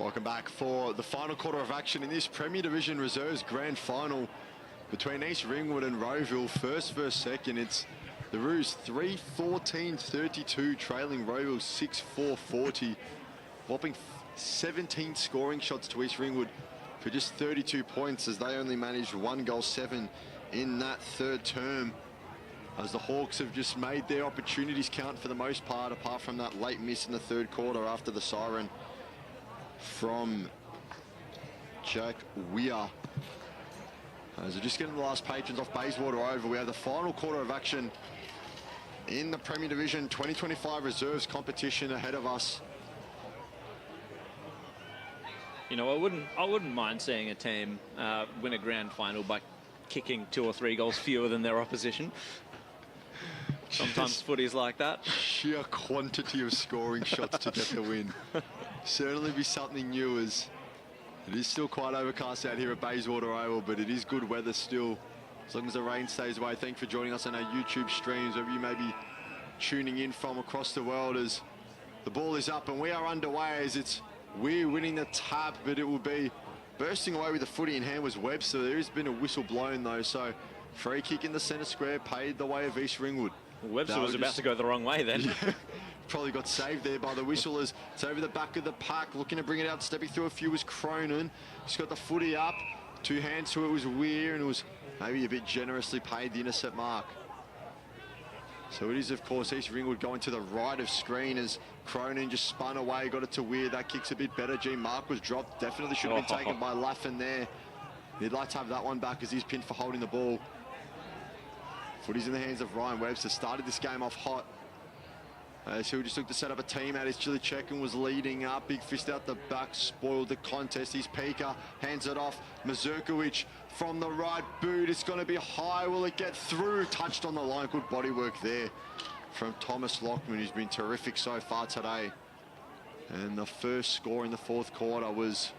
Welcome back for the final quarter of action in this Premier Division Reserves Grand Final between East Ringwood and Rowville. First versus second. It's the Roos 3-14-32, trailing Rowville 6-4-40. Whopping 17 scoring shots to East Ringwood for just 32 points, as they only managed 1 goal 7 in that third term, as the Hawks have just made their opportunities count for the most part, apart from that late miss in the third quarter after the siren from Jack Weir. As we're just getting the last patrons off Bayswater over, we have the final quarter of action in the Premier Division 2025 Reserves competition ahead of us. You know, I wouldn't mind seeing a team win a grand final by kicking 2 or 3 goals fewer than their opposition. Sometimes footy's like that. Sheer quantity of scoring shots to get the win. Certainly be something new, as it is still quite overcast out here at Bayswater Oval, but it is good weather still, as long as the rain stays away. Thank you for joining us on our YouTube streams, wherever you may be tuning in from across the world, as the ball is up and we are underway, as it's Weir winning the tap, but it will be bursting away with the footy in hand was Webster. There has been a whistle blown though, so free kick in the centre square paid the way of East Ringwood. Webster was about to go the wrong way then. Yeah, probably got saved there by the whistle, as it's over the back of the pack, looking to bring it out, stepping through a few was Cronin. He's got the footy up, 2 hands to it was Weir, and it was maybe a bit generously paid, the intercept mark. So it is, of course, East Ringwood going to the right of screen, as Cronin just spun away, got it to Weir. That kick's a bit better. G Mark was dropped, definitely should have been taken by Laffin there. He'd like to have that one back, as he's pinned for holding the ball. Footy's in the hands of Ryan Webster. Started this game off hot, as he'll just look to set up a team out. His Chili Checken was leading up. Big fist out the back, spoiled the contest. He's Pika, hands it off. Mazurkovic from the right boot. It's going to be high. Will it get through? Touched on the line. Good body work there from Thomas Lockman, who's been terrific so far today. And the first score in the fourth quarter was,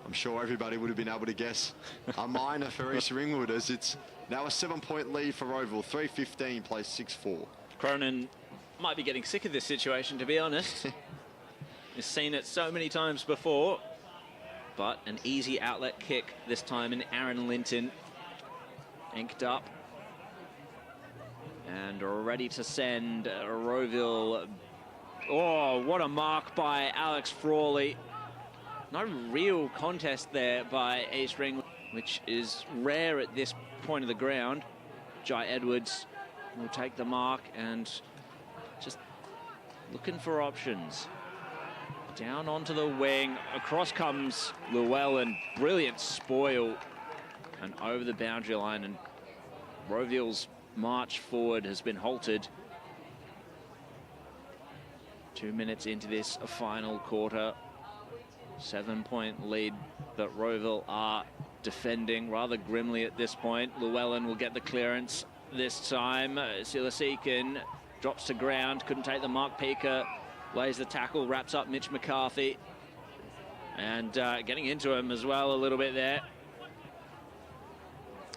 I'm sure everybody would have been able to guess, a minor for East Ringwood, as it's now a 7-point lead for Rowville. 3:15 plays 6-4. Cronin might be getting sick of this situation, to be honest. He's seen it so many times before. But an easy outlet kick this time in Aaron Linton. Inked up. And ready to send Rowville. Oh, what a mark by Alex Frawley. No real contest there by East Ringwood, which is rare at this point of the ground. Jai Edwards will take the mark and just looking for options. Down onto the wing, across comes Llewellyn, brilliant spoil, and over the boundary line, and Rowville's march forward has been halted. 2 minutes into this final quarter. 7-point lead that Rowville are defending rather grimly at this point. Llewellyn will get the clearance this time. Silasikin drops to ground, couldn't take the mark. Pika lays the tackle, wraps up Mitch McCarthy, and getting into him as well a little bit there.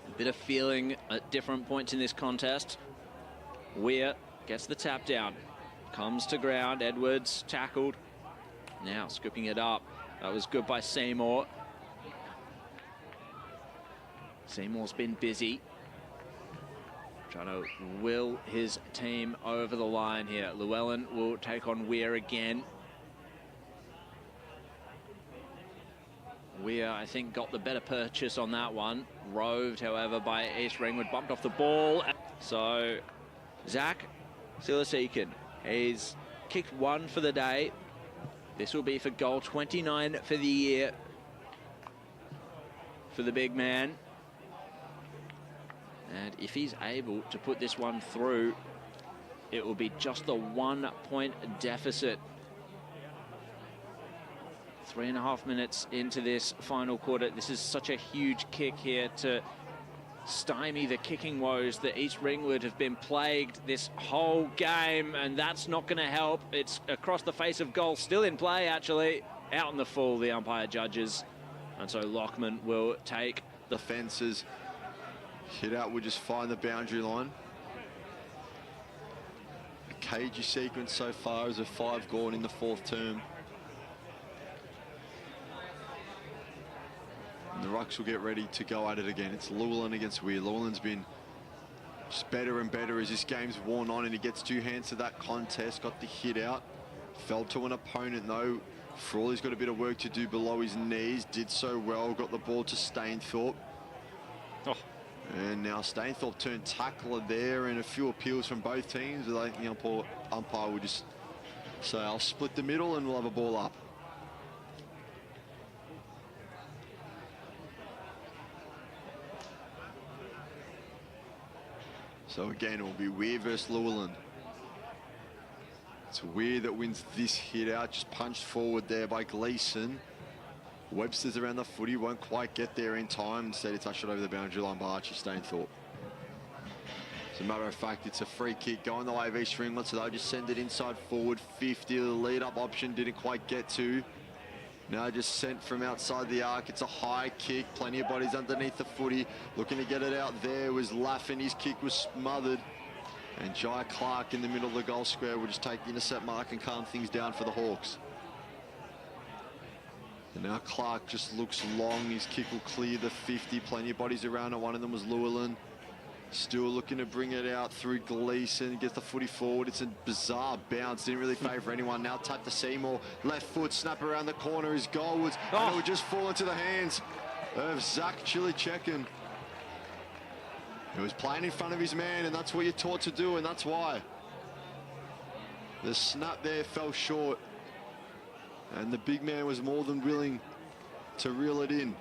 A bit of feeling at different points in this contest. Weir gets the tap down, comes to ground. Edwards tackled, now scooping it up. That was good by Seymour. Seymour's been busy, trying to will his team over the line here. Llewellyn will take on Weir again. Weir, I think, got the better purchase on that one. Roved, however, by East Ringwood, bumped off the ball. So, Zach Silasikin, he's kicked 1 for the day. This will be for goal 29 for the year for the big man. And if he's able to put this one through, it will be just the 1-point deficit. 3.5 minutes into this final quarter. This is such a huge kick here to stymie the kicking woes that East Ringwood have been plagued this whole game, and that's not going to help. It's across the face of goal, still in play actually. Out in the full, the umpire judges, and so Lockman will take the fences. Hit out will just find the boundary line. A cagey sequence so far as a 5 gone in the fourth term. Rucks will get ready to go at it again. It's Llewellyn against Weir. Llewellyn's been just better and better as this game's worn on, and he gets 2 hands to that contest. Got the hit out. Fell to an opponent, though. Frawley's got a bit of work to do below his knees. Did so well. Got the ball to Stainthorpe. Oh. And now Stainthorpe turned tackler there, and a few appeals from both teams. I think the umpire will just say, I'll split the middle and we'll have a ball up. So again, it will be Weir versus Llewellyn. It's Weir that wins this hit out, just punched forward there by Gleeson. Webster's around the footy, won't quite get there in time. Instead, he touched it over the boundary line by Archie Stainthorpe. As a matter of fact, it's a free kick going the way of East Ringwood, so they'll just send it inside forward 50. The lead-up option didn't quite get to. Now just sent from outside the arc. It's a high kick, plenty of bodies underneath the footy. Looking to get it out there was Laffin. His kick was smothered. And Jai Clark in the middle of the goal square will just take the intercept mark and calm things down for the Hawks. And now Clark just looks long. His kick will clear the 50. Plenty of bodies around it. One of them was Llewellyn. Still looking to bring it out through Gleeson. Gets the footy forward. It's a bizarre bounce. Didn't really favour anyone. Now tap to Seymour. Left foot, snap around the corner. His goal was, and it would just fall into the hands of Zach Chilichekin. He was playing in front of his man, and that's what you're taught to do, and that's why. The snap there fell short. And the big man was more than willing to reel it in.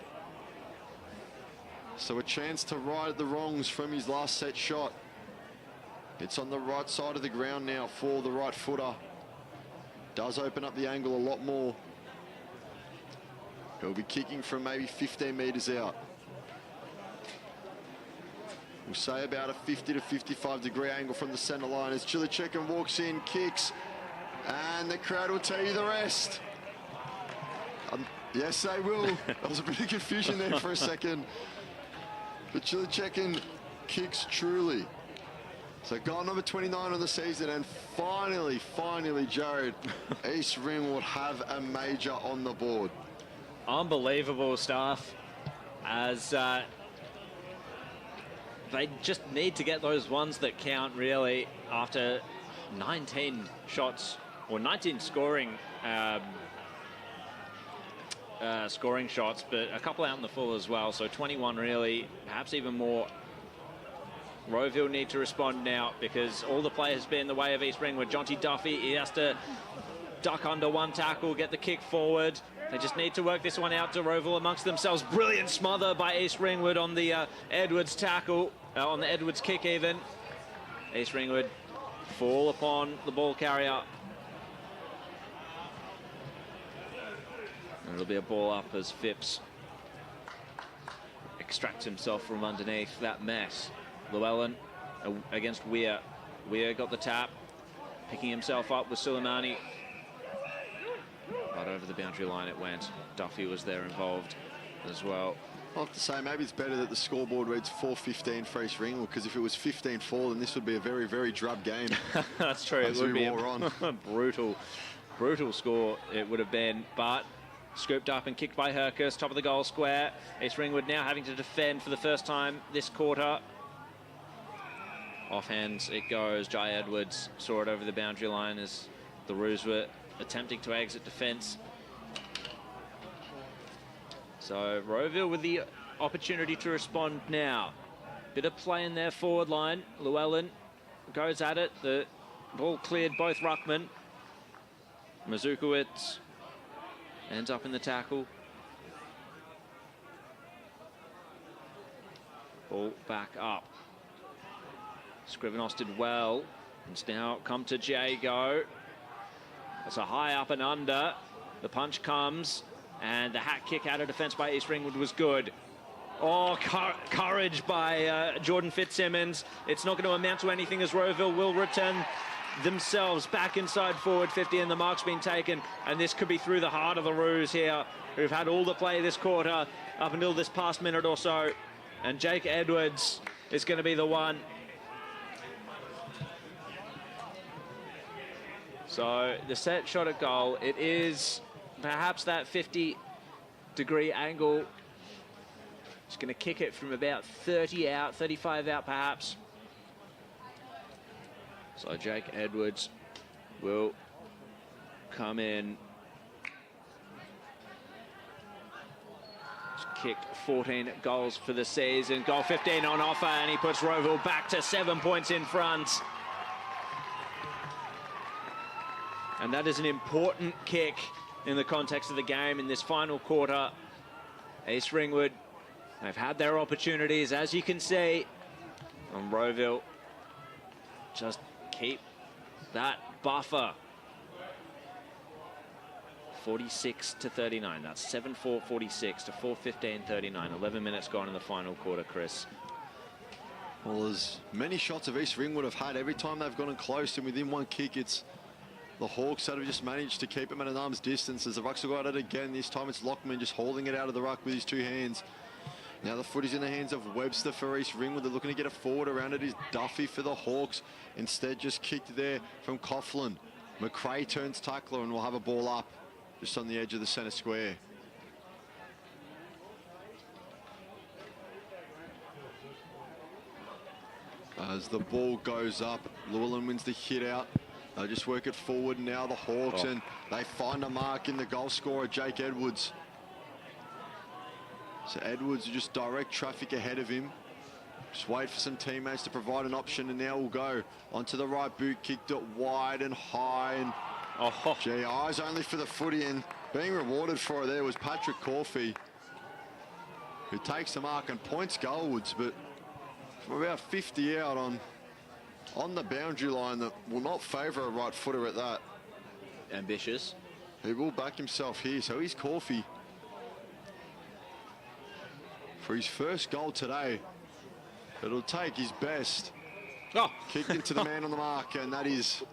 So a chance to right the wrongs from his last set shot. It's on the right side of the ground now for the right footer. Does open up the angle a lot more. He'll be kicking from maybe 15 metres out. We'll say about a 50 to 55 degree angle from the centre line as Chilichekin walks in, kicks, and the crowd will tell you the rest. Yes, they will. There was a bit of confusion there for a second. But Chilichekin kicks truly. So goal number 29 on the season, and finally, Jared, East Ringwood have a major on the board. Unbelievable stuff, as they just need to get those ones that count, really, after 19 shots, or 19 scoring scoring shots, but a couple out in the full as well, so 21 really, perhaps even more. Rowville need to respond now because all the play has been in the way of East Ringwood. Jonty Duffy, he has to duck under one tackle, get the kick forward. They just need to work this one out to Rowville amongst themselves. Brilliant smother by East Ringwood on the Edwards tackle, on the Edwards kick even. East Ringwood fall upon the ball carrier. And it'll be a ball up as Phipps extracts himself from underneath that mess. Llewellyn against Weir. Weir got the tap, picking himself up with Suleimani. But over the boundary line it went. Duffy was there involved as well. I'll have to say, maybe it's better that the scoreboard reads 4-15 for East Ringwood, because if it was 15-4, then this would be a very, very drab game. That's true. It would be a brutal score it would have been, but scooped up and kicked by Hercus, top of the goal square. East Ringwood now having to defend for the first time this quarter. Offhands it goes. Jai Edwards saw it over the boundary line as the Roos were attempting to exit defence. So Rowville with the opportunity to respond now. Bit of play in their forward line. Llewellyn goes at it. The ball cleared both ruckmen. Mazukowicz ends up in the tackle. Ball back up. Scrivenos did well. It's now come to Jago. It's a high up and under. The punch comes, and the hat kick out of defence by East Ringwood was good. Oh, courage by Jordan Fitzsimmons. It's not going to amount to anything as Rowville will return themselves back inside forward 50, and the mark's been taken, and this could be through the heart of the Roos here, who've had all the play this quarter up until this past minute or so, and Jake Edwards is going to be the one. So the set shot at goal, it is perhaps that 50-degree angle He's going to kick it from about 30 out, 35 out perhaps. So Jake Edwards will come in. He's kicked 14 goals for the season. Goal 15 on offer, and he puts Rowville back to 7 points in front. And that is an important kick in the context of the game in this final quarter. East Ringwood, they've had their opportunities, as you can see. And Rowville just keep that buffer. 46 to 39. That's 7-4-46 to 4-15-39. 11 minutes gone in the final quarter, Chris. Well, as many shots of East Ringwood have had, every time they've gotten close and within one kick, it's the Hawks that have just managed to keep him at an arm's distance. As the rucks will go at it again, this time it's Lockman just holding it out of the ruck with his two hands. Now the footy's in the hands of Webster for East Ringwood. They're looking to get it forward. Around it is Duffy for the Hawks. Instead, just kicked there from Coughlin. McRae turns tackler and will have a ball up just on the edge of the centre square. As the ball goes up, Llewellyn wins the hit out. They just work it forward now, the Hawks, and they find a mark in the goal scorer, Jake Edwards. So Edwards will just direct traffic ahead of him. Just wait for some teammates to provide an option, and now we'll go onto the right boot, kicked it wide and high, and gee, eyes only for the footy, and being rewarded for it there was Patrick Corfey, who takes the mark and points goalwards, but from about 50 out on the boundary line, that will not favour a right footer at that. Ambitious. He will back himself here, so he's Corfey for his first goal today. It'll take his best. Kicked into the man on the mark, and that is,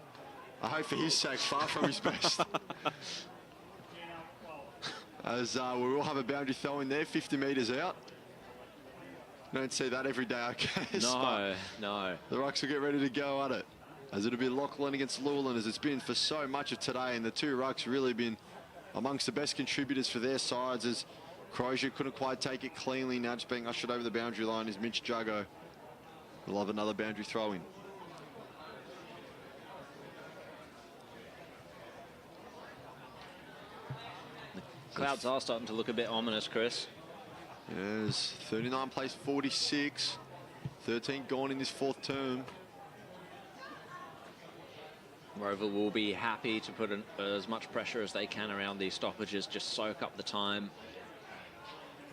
I hope for his sake, far from his best. As we will have a boundary throw in there, 50 metres out. Don't see that every day, I guess. No. The rucks will get ready to go at it, as it'll be Lachlan against Llewellyn, as it's been for so much of today, and the two rucks really been amongst the best contributors for their sides, as Crozier couldn't quite take it cleanly. Now just being ushered over the boundary line is Mitch Juggo. We'll have another boundary throw in. Clouds are starting to look a bit ominous, Chris. Yes, 39 plays 46. 13 gone in this fourth term. Rowville will be happy to put as much pressure as they can around these stoppages, just soak up the time.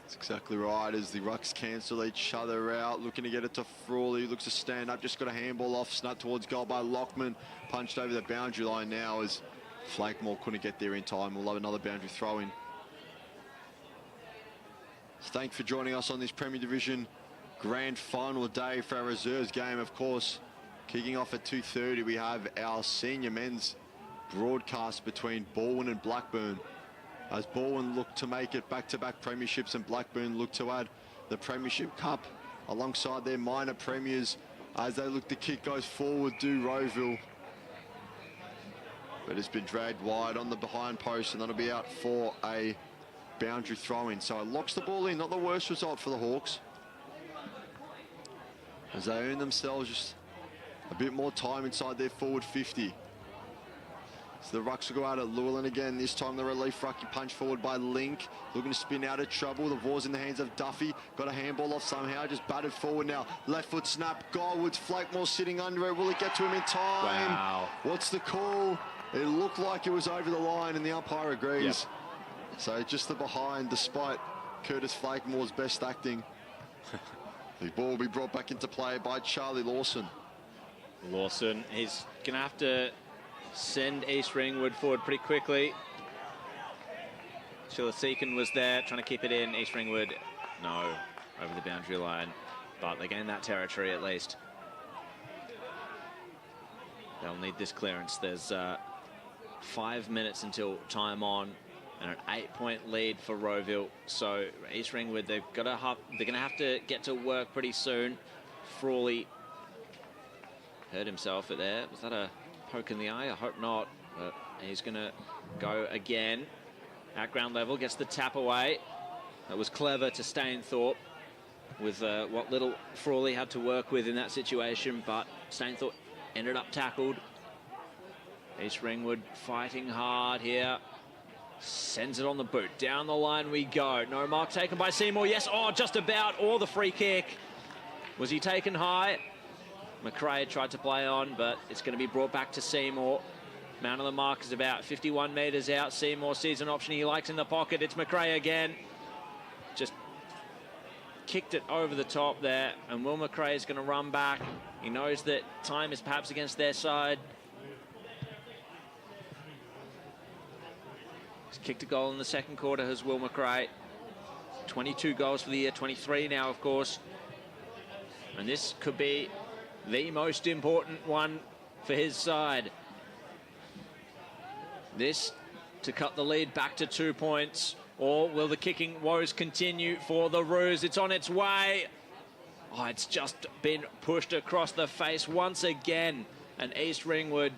That's exactly right, as the rucks cancel each other out, looking to get it to Frawley, looks to stand up, just got a handball off, snap towards goal by Lockman, punched over the boundary line now as Flakemore couldn't get there in time. We'll have another boundary throw in. Thanks for joining us on this Premier Division grand final day for our reserves game. Of course, kicking off at 2:30, we have our senior men's broadcast between Balwyn and Blackburn, as Balwyn look to make it back-to-back premierships and Blackburn look to add the Premiership Cup alongside their minor premiers. As they look, the kick goes forward, do Rowville, but it's been dragged wide on the behind post, and that'll be out for a boundary throw-in. So it locks the ball in, not the worst result for the Hawks, as they earn themselves just a bit more time inside their forward 50. So the rucks will go out at Llewellyn again. This time the relief rucky punch forward by Link, looking to spin out of trouble. The ball's in the hands of Duffy, got a handball off somehow, just batted forward now. Left foot snap, Goldwoods, Flakemore sitting under it. Will it get to him in time? Wow. What's the call? It looked like it was over the line, and the umpire agrees. Yep. So just the behind, despite Curtis Flakemore's best acting. The ball will be brought back into play by Charlie Lawson. Lawson, he's going to have to send East Ringwood forward pretty quickly. Chilasekan was there trying to keep it in. East Ringwood, no, over the boundary line, but they gain that territory at least. They'll need this clearance. There's 5 minutes until time on, and an 8-point lead for Rowville. So East Ringwood, they're going to have to get to work pretty soon. Frawley hurt himself there. Was that a poke in the eye? I hope not. But he's going to go again at ground level. Gets the tap away. That was clever to Stainthorpe. with what little Frawley had to work with in that situation, but Stainthorpe ended up tackled. East Ringwood fighting hard here. Sends it on the boot. Down the line we go. No mark taken by Seymour. Yes, oh, just about. Or the free kick. Was he taken high? McRae tried to play on, but it's going to be brought back to Seymour. Amount of the mark is about 51 metres out. Seymour sees an option he likes in the pocket. It's McRae again. Just kicked it over the top there, and Will McRae is going to run back. He knows that time is perhaps against their side. He's kicked a goal in the second quarter, has Will McRae. 22 goals for the year, 23 now, of course. And this could be the most important one for his side. This to cut the lead back to 2 points. Or will the kicking woes continue for the Roos? It's on its way. Oh, it's just been pushed across the face once again. And East Ringwood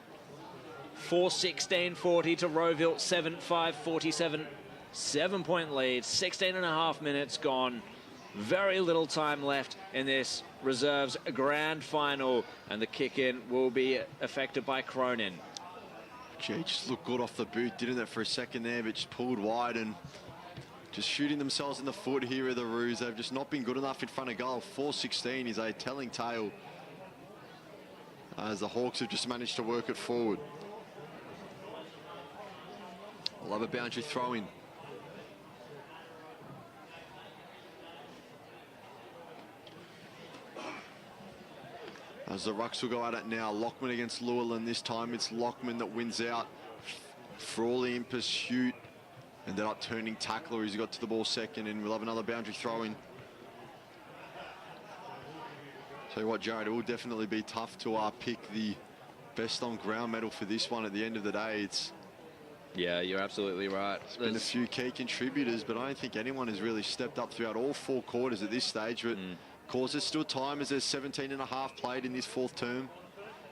4-16-40 to Rowville 7-5-47. 7-point lead, 16.5 minutes gone. Very little time left in this reserves grand final. And the kick-in will be affected by Cronin. Gee, just looked good off the boot, didn't it, for a second there, but just pulled wide and just shooting themselves in the foot here are the Roos. They've just not been good enough in front of goal. 4-16 is a telling tale as the Hawks have just managed to work it forward. I love a boundary throw-in. As the Rucks will go at it now. Lockman against Llewellyn. This time it's Lockman that wins out. Frawley in pursuit. Ended up turning tackler as he got to the ball second, and we'll have another boundary throw-in. Tell you what, Jared, it will definitely be tough to pick the best on ground medal for this one at the end of the day. Yeah, you're absolutely right. There's been a few key contributors, but I don't think anyone has really stepped up throughout all 4 quarters at this stage. But of course, there's still time as there's 17.5 played in this 4th term.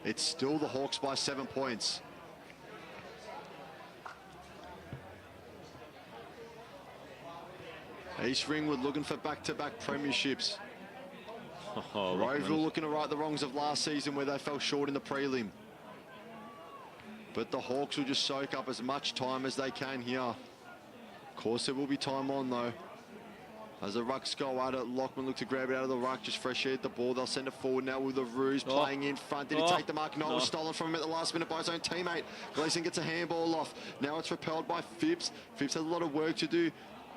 It's still the Hawks by 7 points. East Ringwood looking for back-to-back premierships. Rowville looking to right the wrongs of last season where they fell short in the prelim. But the Hawks will just soak up as much time as they can here. Of course, there will be time on, though. As the Rucks go at it, Lockman look to grab it out of the ruck, just fresh air at the ball. They'll send it forward now with the Roos playing in front. Did he take the mark? No, it was stolen from him at the last minute by his own teammate. Gleason gets a handball off. Now it's repelled by Phipps. Phipps has a lot of work to do.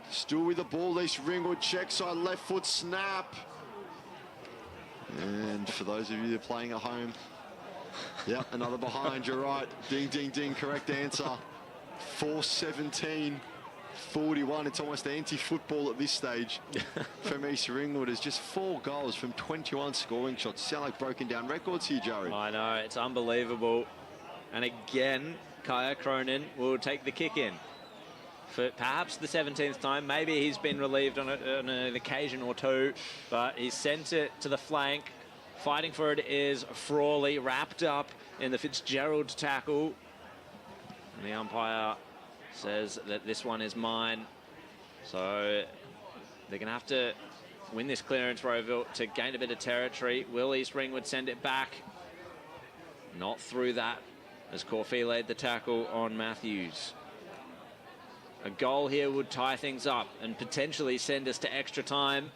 Still with the ball, East Ringwood check side, left foot snap. And for those of you that are playing at home, yep, another behind, you're right. Ding, ding, ding, correct answer. 4-17. 41, it's almost anti-football at this stage from East Ringwood. It's just 4 goals from 21 scoring shots. Sound like broken down records here, Joey. I know, it's unbelievable. And again, Kaya Cronin will take the kick in for perhaps the 17th time. Maybe he's been relieved on an occasion or two, but he's sent it to the flank. Fighting for it is Frawley, wrapped up in the Fitzgerald tackle. And the umpire says that this one is mine. So they're going to have to win this clearance, Rowville, to gain a bit of territory. Will East Ringwood send it back? Not through that, as Corfee laid the tackle on Matthews. A goal here would tie things up and potentially send us to extra time,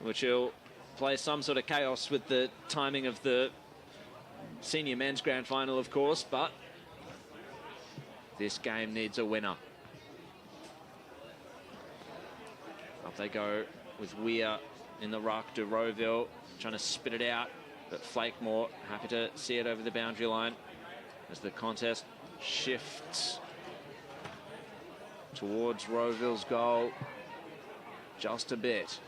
which will play some sort of chaos with the timing of the senior men's grand final, of course, but this game needs a winner. Up they go with Weir in the ruck to Rowville, trying to spit it out, but Flakemore happy to see it over the boundary line as the contest shifts towards Rowville's goal just a bit.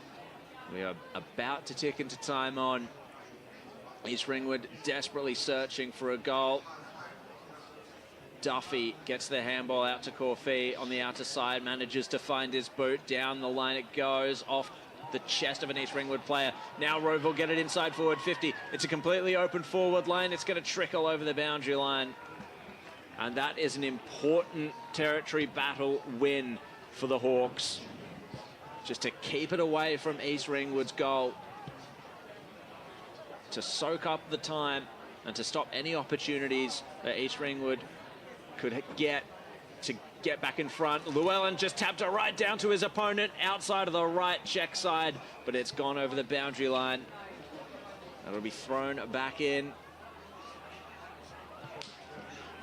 We are about to tick into time on. East Ringwood desperately searching for a goal. Duffy gets the handball out to Corfee on the outer side, manages to find his boot. Down the line it goes, off the chest of an East Ringwood player. Now Rowville get it inside forward 50. It's a completely open forward line. It's going to trickle over the boundary line. And that is an important territory battle win for the Hawks. just to keep it away from East Ringwood's goal, to soak up the time and to stop any opportunities that East Ringwood could get to get back in front. Llewellyn just tapped it right down to his opponent outside of the right check side, but it's gone over the boundary line. That'll be thrown back in.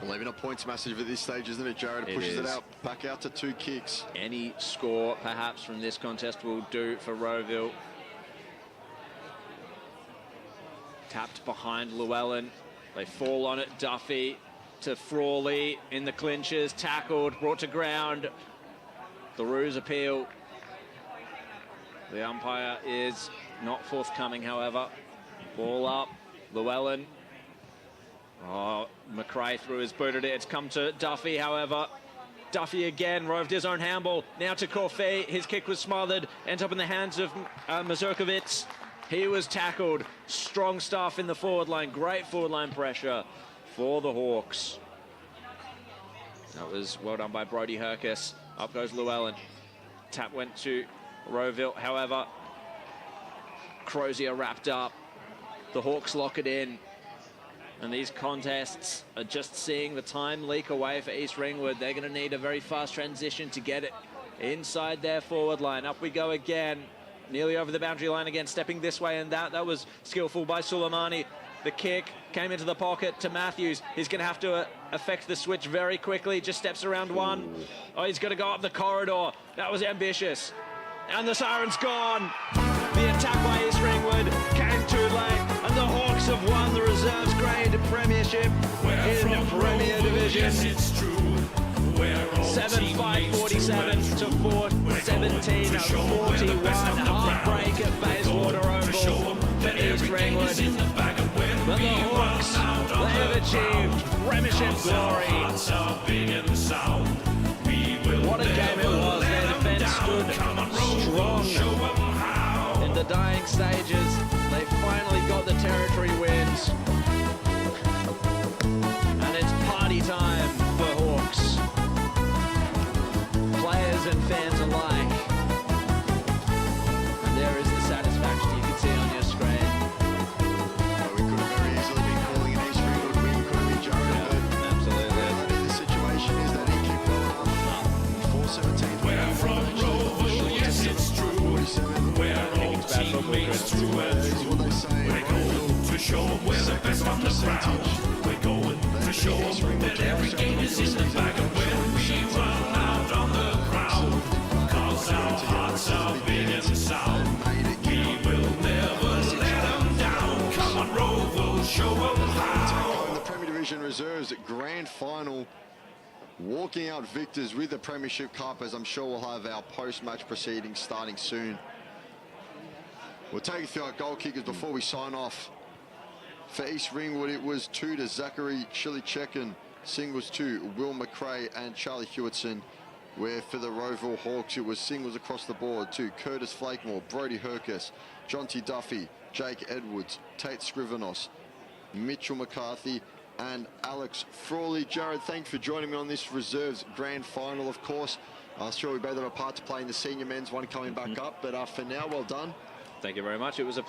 Well, even a points massive at this stage, isn't it, Jared? It pushes it out, back out to 2 kicks. Any score, perhaps, from this contest will do for Rowville. Tapped behind Llewellyn. They fall on it. Duffy to Frawley in the clinches. Tackled, brought to ground. The Roos appeal. The umpire is not forthcoming, however. Ball up. Llewellyn. Oh, McRae through his boot at it. It's come to Duffy, however. Duffy again roved his own handball. Now to Corfei. His kick was smothered. Ends up in the hands of Mazurkovic. He was tackled. Strong stuff in the forward line. Great forward line pressure for the Hawks. That was well done by Brodie Hercus. Up goes Llewellyn. Tap went to Rowville. However, Crozier wrapped up. The Hawks lock it in. And these contests are just seeing the time leak away for East Ringwood. They're going to need a very fast transition to get it inside their forward line. Up we go again. Nearly over the boundary line again, stepping this way and that. That was skillful by Suleimani. The kick came into the pocket to Matthews. He's going to have to affect the switch very quickly. Just steps around one. Oh, he's going to go up the corridor. That was ambitious. And the siren's gone. The attack by East Ringwood came too late. And the Hawks have won the Reserves Grade Premiership in the Premier Division. Yes, it's true. 7-5-47 to 4-17-41. Heartbreak at Bayswater Oval for East Ringwood. But the Hawks, they have achieved Premiership glory. What a game it was. Their defence stood strong in the dying stages. They finally got the territory wins. And it's party time for Hawks. Players and fans alike. And there is the satisfaction you can see on your screen. Well, we could have very easily been calling an East Ringwood win, couldn't we, Jared? Yeah, absolutely. But the situation is that he kicked well enough. 4-17. We're from Rowville, yes, it's true. 47. We're all teammates through and That's what they say. We're going to show them we're the best on the ground. We're going to show them that every game is in the bag, and when we run out on the ground, 'cause our hearts are big and sound, we will never let them down. Come on, Rowville, show them how. The Premier Division Reserves Grand Final, walking out victors with the Premiership Cup, as I'm sure we'll have our post-match proceedings starting soon. We'll take you through our goal kickers before we sign off. For East Ringwood, it was 2 to Zachary Chilichekin, singles to Will McRae and Charlie Hewitson, where for the Rowville Hawks, it was singles across the board to Curtis Flakemore, Brodie Hercus, Jonty Duffy, Jake Edwards, Tate Scrivenos, Mitchell McCarthy, and Alex Frawley. Jared, thanks for joining me on this Reserves Grand Final, of course. Sure, we both have a part to play in the senior men's one coming back up, but for now, well done. Thank you very much. It was a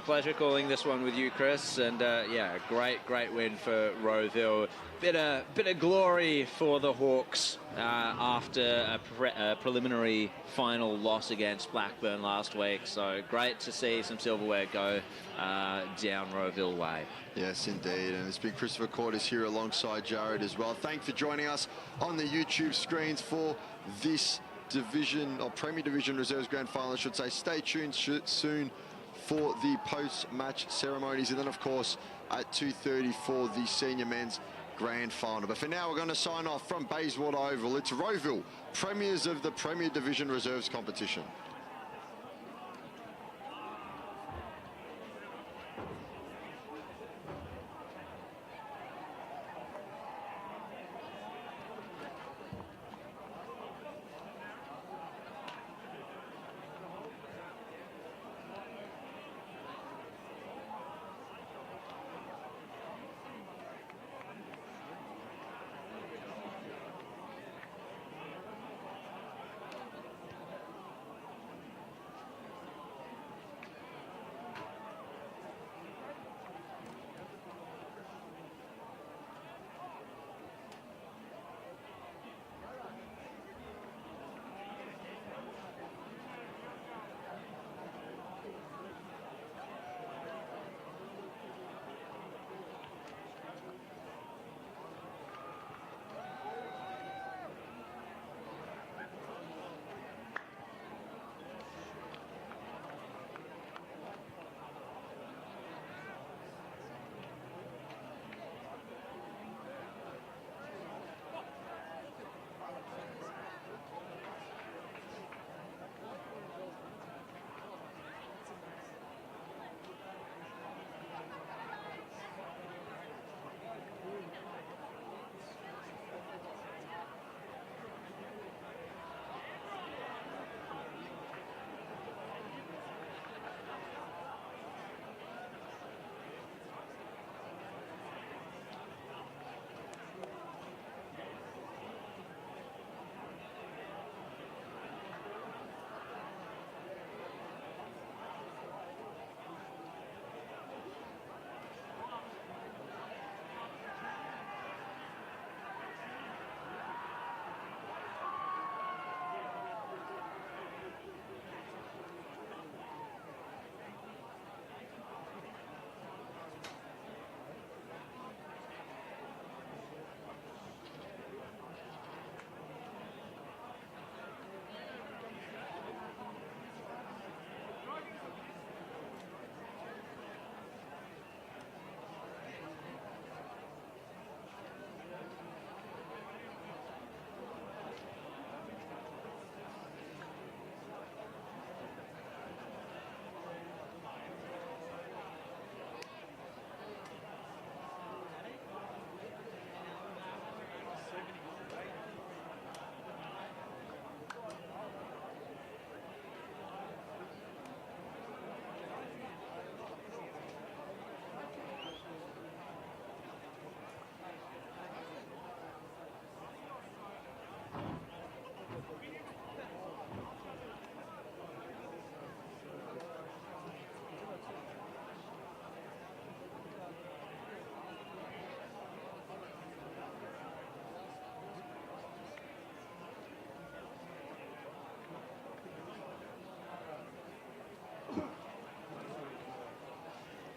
pleasure calling this one with you, Chris, and yeah, great win for Rowville. Bit of glory for the Hawks after a preliminary final loss against Blackburn last week. So great to see some silverware go down Rowville way. Yes, indeed. And it's been Christopher Cordes here alongside Jared as well. Thanks for joining us on the YouTube screens for this Division or Premier Division Reserves Grand Final, I should say. Stay tuned soon for the post-match ceremonies, and then of course at 2:30 for the senior men's grand final. But for now, we're going to sign off from Bayswater Oval. It's Rowville, premiers of the Premier Division Reserves competition.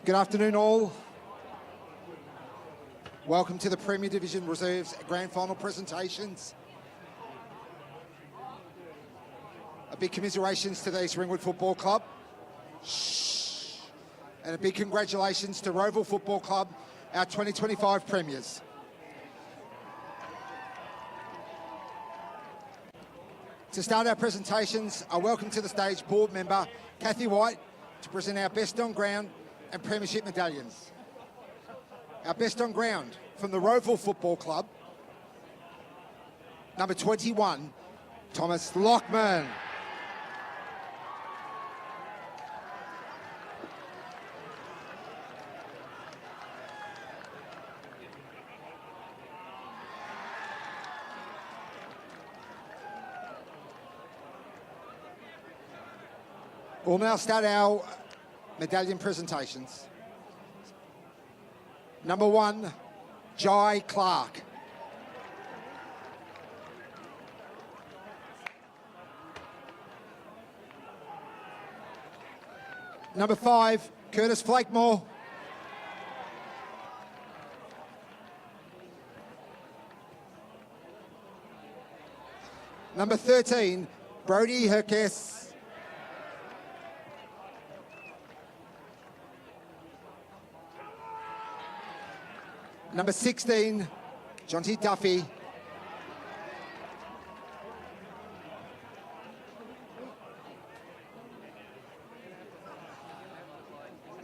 Good afternoon, all. Welcome to the Premier Division Reserves Grand Final presentations. A big commiserations to the East Ringwood Football Club. And a big congratulations to Rowville Football Club, our 2025 premiers. To start our presentations, I welcome to the stage board member Kathy White to present our best on ground and premiership medallions. Our best on ground from the Rowville Football Club, number 21, Thomas Lockman. We'll now start our medallion presentations. Number 1, Jai Clark. Number 5, Curtis Flakemore. Number 13, Brody Herkes. Number 16, Jonty Duffy.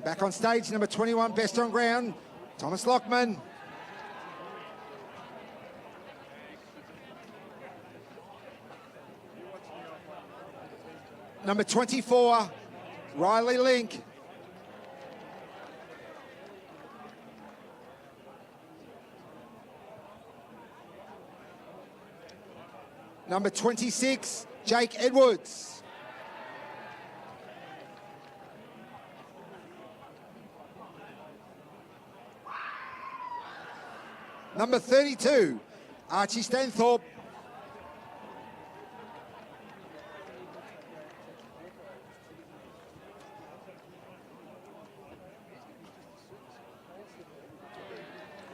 Back on stage, number 21, best on ground, Thomas Lockman. Number 24, Riley Link. Number 26, Jake Edwards. Number 32, Archie Stanthorpe.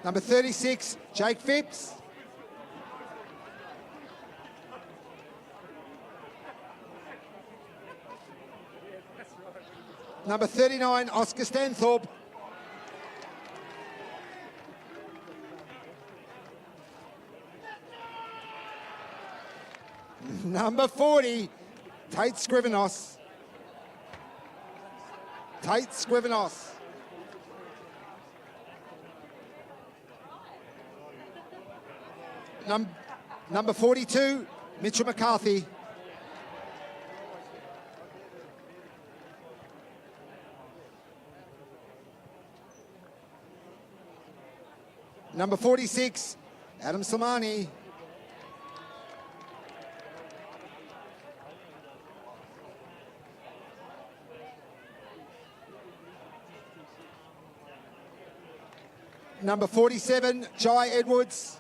Number 36, Jake Phipps. Number 39, Oscar Stanthorpe. Number 40, Tate Scrivenos. Tate Scrivenos. Number 42, Mitchell McCarthy. Number 46, Adam Samani. Number 47, Jai Edwards.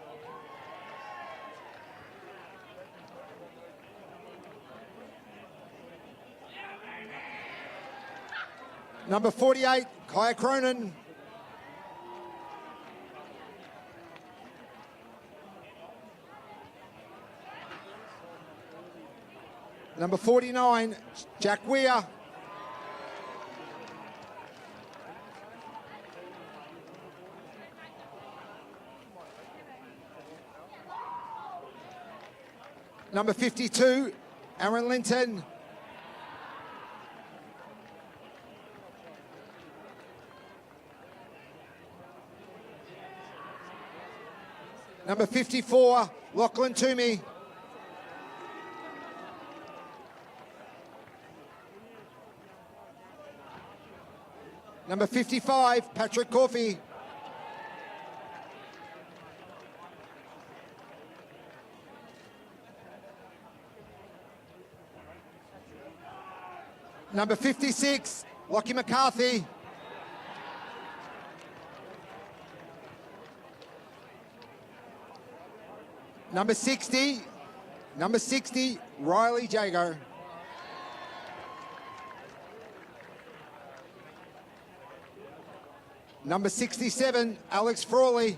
Number 48, Kaya Cronin. Number 49, Jack Weir. Number 52, Aaron Linton. Number 54, Lachlan Toomey. Number 55, Patrick Coffey. Number 56, Lockie McCarthy. Number 60, Riley Jago. Number 67, Alex Frawley.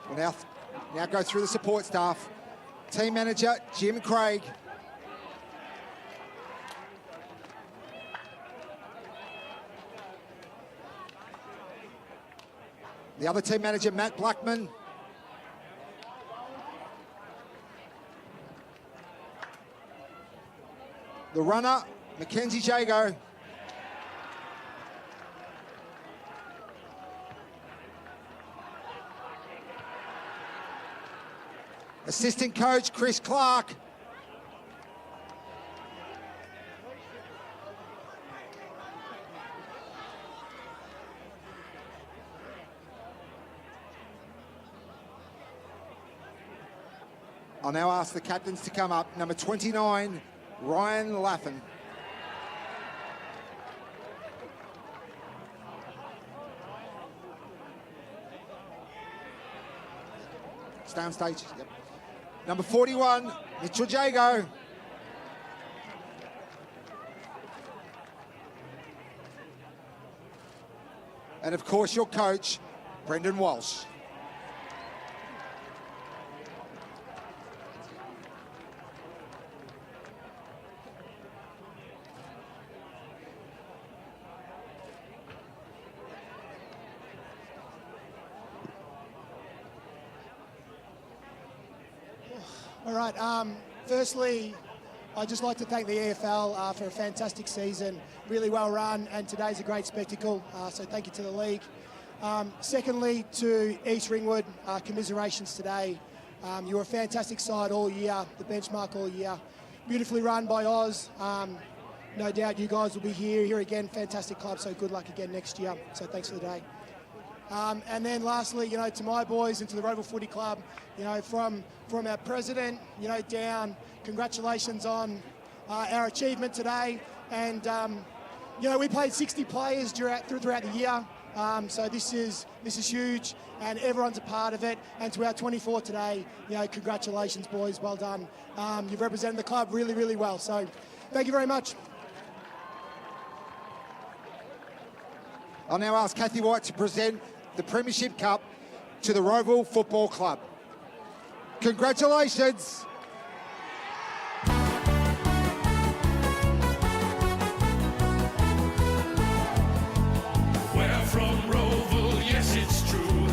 We'll now go through the support staff. Team manager, Jim Craig. The other team manager, Matt Blackman. The runner, Mackenzie Jago. Assistant coach, Chris Clark. I'll now ask the captains to come up. Number 29, Ryan Laffin. Stay on stage. Yep. Number 41, Mitchell Jago. And of course, your coach, Brendan Walsh. All right, firstly, I'd just like to thank the EFL for a fantastic season, really well run, and today's a great spectacle, so thank you to the league. Secondly, to East Ringwood, commiserations today. You were a fantastic side all year, the benchmark all year. Beautifully run by Oz. No doubt you guys will be here again, fantastic club, so good luck again next year, so thanks for the day. And then lastly, you know, to my boys and to the Rowville Footy Club, you know, from our president, you know, down, congratulations on our achievement today. And, you know, we played 60 players throughout the year, so this is huge, and everyone's a part of it. And to our 24 today, you know, congratulations, boys, well done. You've represented the club really, really well, so thank you very much. I'll now ask Kathy White to present the Premiership Cup to the Rowville Football Club. Congratulations. We're from Rowville, yes it's true.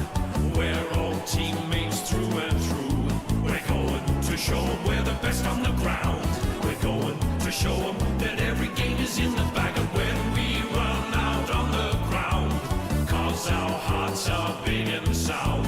We're all teammates through and through. We're going to show them we're the best on the ground. We're going to show them that every game is in the bag. And when we run out on the ground, 'cause our hearts are big and sound.